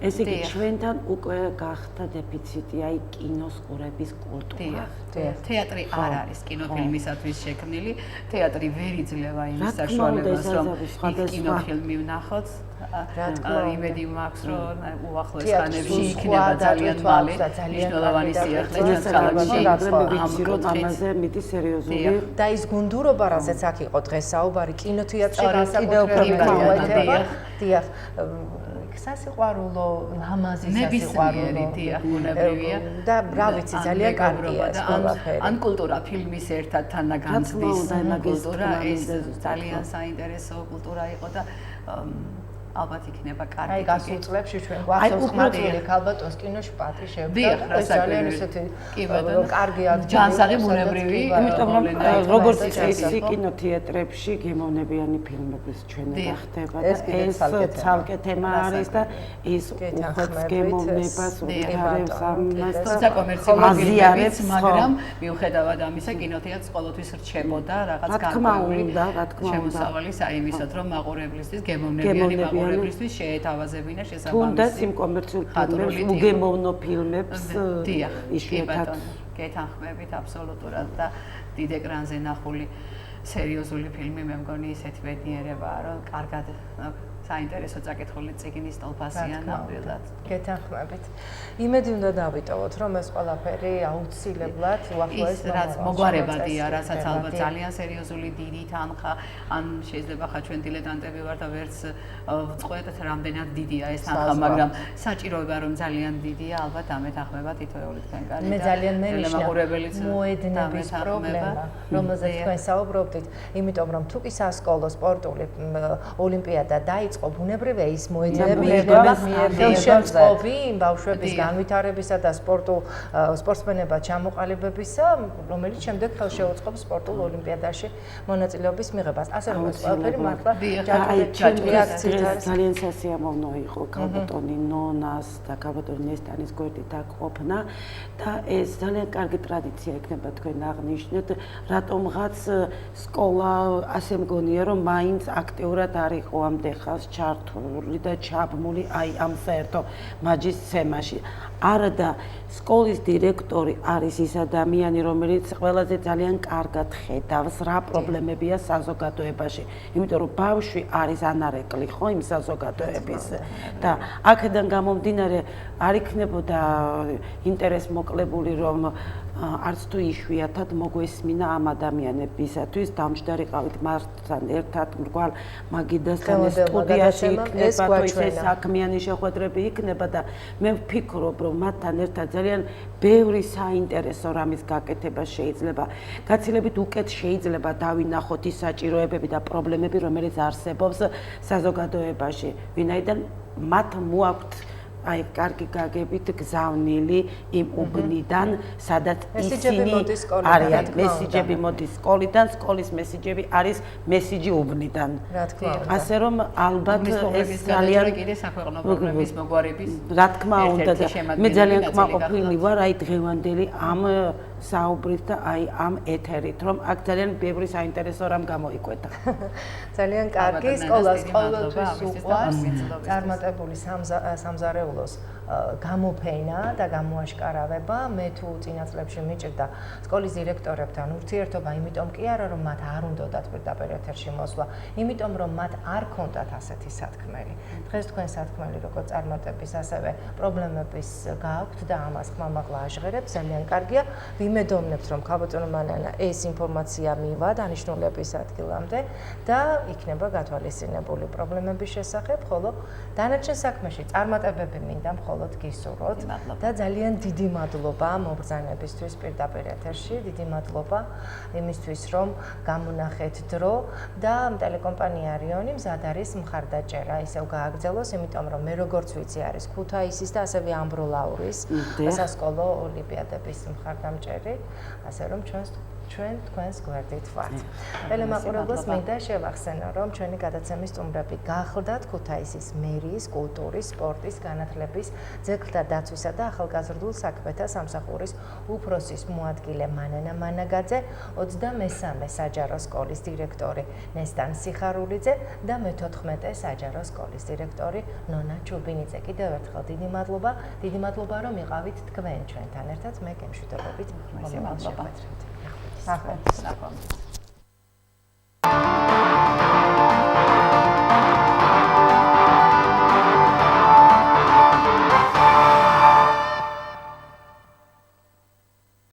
ეს იგი ჩვენთან უკვე გახდა დეფიციტი აი კინოს ყურების კულტურა. თეატრი არ არის კინოფილმისათვის შექმნილი, თეატრი ვერ იძლევა იმის საშუალებას რომ კინოფილმი ვნახოთ. იმედი მაქვს რომ უახლოეს ხანებში იქნება ძალიან მალე მნიშვნელოვანი სიახლე ჩვენს ქალაქში ამაზე მეტი სერიოზული და ის გუნდურობა რასაც აქ იყო დღეს საუბარი კინოთეატრში განსაკუთრებით დიახ სასიყვარულო ლამაზი სასიყვარულო დიახ ბუნებრივია და რა ვიცი ძალიან კარგია ეს ყველაფერი ან კულტურა ფილმის ერთად თანაგანცდის კულტურა ეს ძალიან საინტერესო კულტურა იყო და ალბათ იქნება კარგი. აი გასულ წლებში ჩვენ გვახსოვს ხმატილი ქალბატონს კინოში პატრიშევდა. ეს ძალიან ესეთი კარგი ადგილი. ჯანსაღი ბუნებრივი, იმიტომ რომ როგორც წესი კინოთეატრებში გემოვნებიანი ფილმების ჩვენება ხდება და ეს ცალკე თემა არის და ის უხოც გემოვნებას უყარებს ამას და კომერციალიზაციას, მაგრამ მიუხედავად ამისა კინოთეატრს ყოველთვის რჩებოდა რაღაც გარკვეული შემოსავალი საიმისოთ რომ მაყურებლისთვის გემოვნებიანი მომსახურებლისთვის შეეთავაზებინა თუნდაც შესაბამისი იმ კომერციულ ხატრული ფილმებს, უგემოვნო ფილმებს დიახ, კი იშვიათად ბატონო, გეთანხმებით აბსოლუტურად და დიდ ეკრანზე ნახული სერიოზული ფილმი მე მგონი ისეთი ბედნიერებაა, რომ კარგად საინტერესო წაკითხული წიგნის ტოლფასია ნამდვილად. გეთანხმებით. იმედი უნდა დავიტოვოთ, რომ ეს ყველაფერი აუცილებლად უახლოეს რაც მოგვარებადია, რასაც ალბათ ძალიან სერიოზული დიდი თანხა, ან შეიძლება ხა ჩვენ დილეტანტები ვარ და ვერც ვწყვეტთ რამდენად დიდია ეს თანხა, მაგრამ საჭიროება რომ ძალიან დიდია, ალბათ ამეთანხმება თითოეული თქვენგანი. მე ძალიან მენიშნა მოგურებელიც მოედნების პრობლემა, რომელზეც თქვენ საუბრობდით, იმიტომ რომ თუ კი სასკოლო სპორტული ოლიმპიადა დაიწყო, ბუნებრივია ის მოედნები ხელშემწყობი იმ ბავშვების განვითარებისა და სპორტსმენებად ჩამოყალიბებისა, რომელიც შემდეგ ხელშეუწყობს სპორტულ ოლიმპიადაში მონაწილეობის მიღებას. ასე რომ ეს ყველაფერი მართლა ჯაჭვური აქციით არის. ძალიან სასიამოვნო იყო ქალბატონი ნონას და ქალბატონი ნესტანის გვერდით აკყოფნა და ეს ძალიან კარგი ტრადიცია იქნება თქვენ აღნიშნეთ, რატომღაც სკოლა ასე მგონია რომ მაინც აქტიურად არ იყო ამდე ხანს ჩართული და ჩაბმული აი ამ საერთო მაჯის თემაში. არა და სკოლის დირექტორი არის ის ადამიანი, რომელიც ყველაზე ძალიან კარგად ხედავს რა პრობლემებია საზოგადოებაში. იმიტომ რომ ბავშვი არის ანარეკლი ხო იმ საზოგადოების და აქედან გამომდინარე არ იქნებოდა ინტერესმოკლებული რომ არც თუ იშვიათად მოგვესმინა ამ ადამიანებისათვის დამჯდარიყავით მასთან ერთად მრგვალ მაგიდასთან სტუდიაში იქნება თუ ისე საქმიანი შეხვედრები იქნება და მე ვფიქრობ რომ მათთან ერთად ძალიან ბევრი საინტერესო რამის გაკეთება შეიძლება. გაცილებით უკეთ შეიძლება დავინახოთ ის საჭიროებები და პრობლემები, რომელიც არსებობს საზოგადოებაში. ვინაიდან მათ მოაქვთ აი კარგი გაგებით გზავნილი იმ უბნიდან, სადაც ისინი არიან. მესიჯები მოდის სკოლიდან, სკოლის მესიჯები არის მესიჯი უბნიდან. რა თქმა უნდა. ასე რომ ალბათ ეს ძალიან კიდე საქვეყნო პრობლემის მოგვარების რა თქმა უნდა და მე ძალიან კმაყოფილი ვარ აი დღევანდელი ამ საუბრით და აი ამ ეთერით, რომ აქ ძალიან ბევრი საინტერესო რამ გამოიკვეთა. ძალიან კარგი, სკოლას ყოველთვის უყვარს წარმატებული სამზარეულოს გამოფენა და გამოაშკარავება. მე თუ წინა წლებში მიჭირდა სკოლის დირექტორებთან ურთიერთობა, იმიტომ კი არა რომ მათ არ უნდათ პირდაპირ ეთერში მოსვლა, იმიტომ რომ მათ არ ქონდათ ასეთი სათქმელი. დღეს თქვენ სათქმელი როგორც წარმატების, ასევე პრობლემების გააქვთ და ამას ხმამაღლა აჟღერებთ, ძალიან კარგია. ვიმედოვნებთ რომ ქალბატონო მანანა ეს ინფორმაცია მივა დანიშნულების ადგილამდე და იქნება გათვალისწინებული პრობლემების შესახებ, ხოლო დანარჩენ საქმეში წარმატებები მინდა მხოლოდ გისურვოთ და ძალიან დიდი მადლობა მობრძანებისთვის პირდაპირ ეთერში, დიდი მადლობა იმისთვის რომ გამონახეთ დრო და ტელეკომპანია რიონი მზად არის მხარდაჭერა ისევ გააგრძელოს, იმიტომ რომ მე როგორც ვიცი არის ქუთაისის და ასევე ამბროლაურის სასკოლო ოლიმპიადების მხარდამჭერი, ასე რომ ჩვენ თქვენს გვერდით ვართ. ტელემაყურებლებს მინდა შევახსენო, რომ ჩვენი გადაცემის სტუმრები გახლდათ ქუთაისის მერიის კულტურის, სპორტის, განათლების, ძეგლთა დაცვისა და ახალგაზრდულ საქმეთა სამსახურის უფროსის მოადგილე მანანა მანაგაძე, 23 საჯარო სკოლის დირექტორი ნესტან სიხარულიძე და მე-14 საჯარო სკოლის დირექტორი ნონა ჩუბინიძე. კიდევ ერთხელ დიდი მადლობა რომ იყავით თქვენ ჩვენთან ერთად. მე გემშვიდობებით მომავალ შეხვედრამდე. Αχ,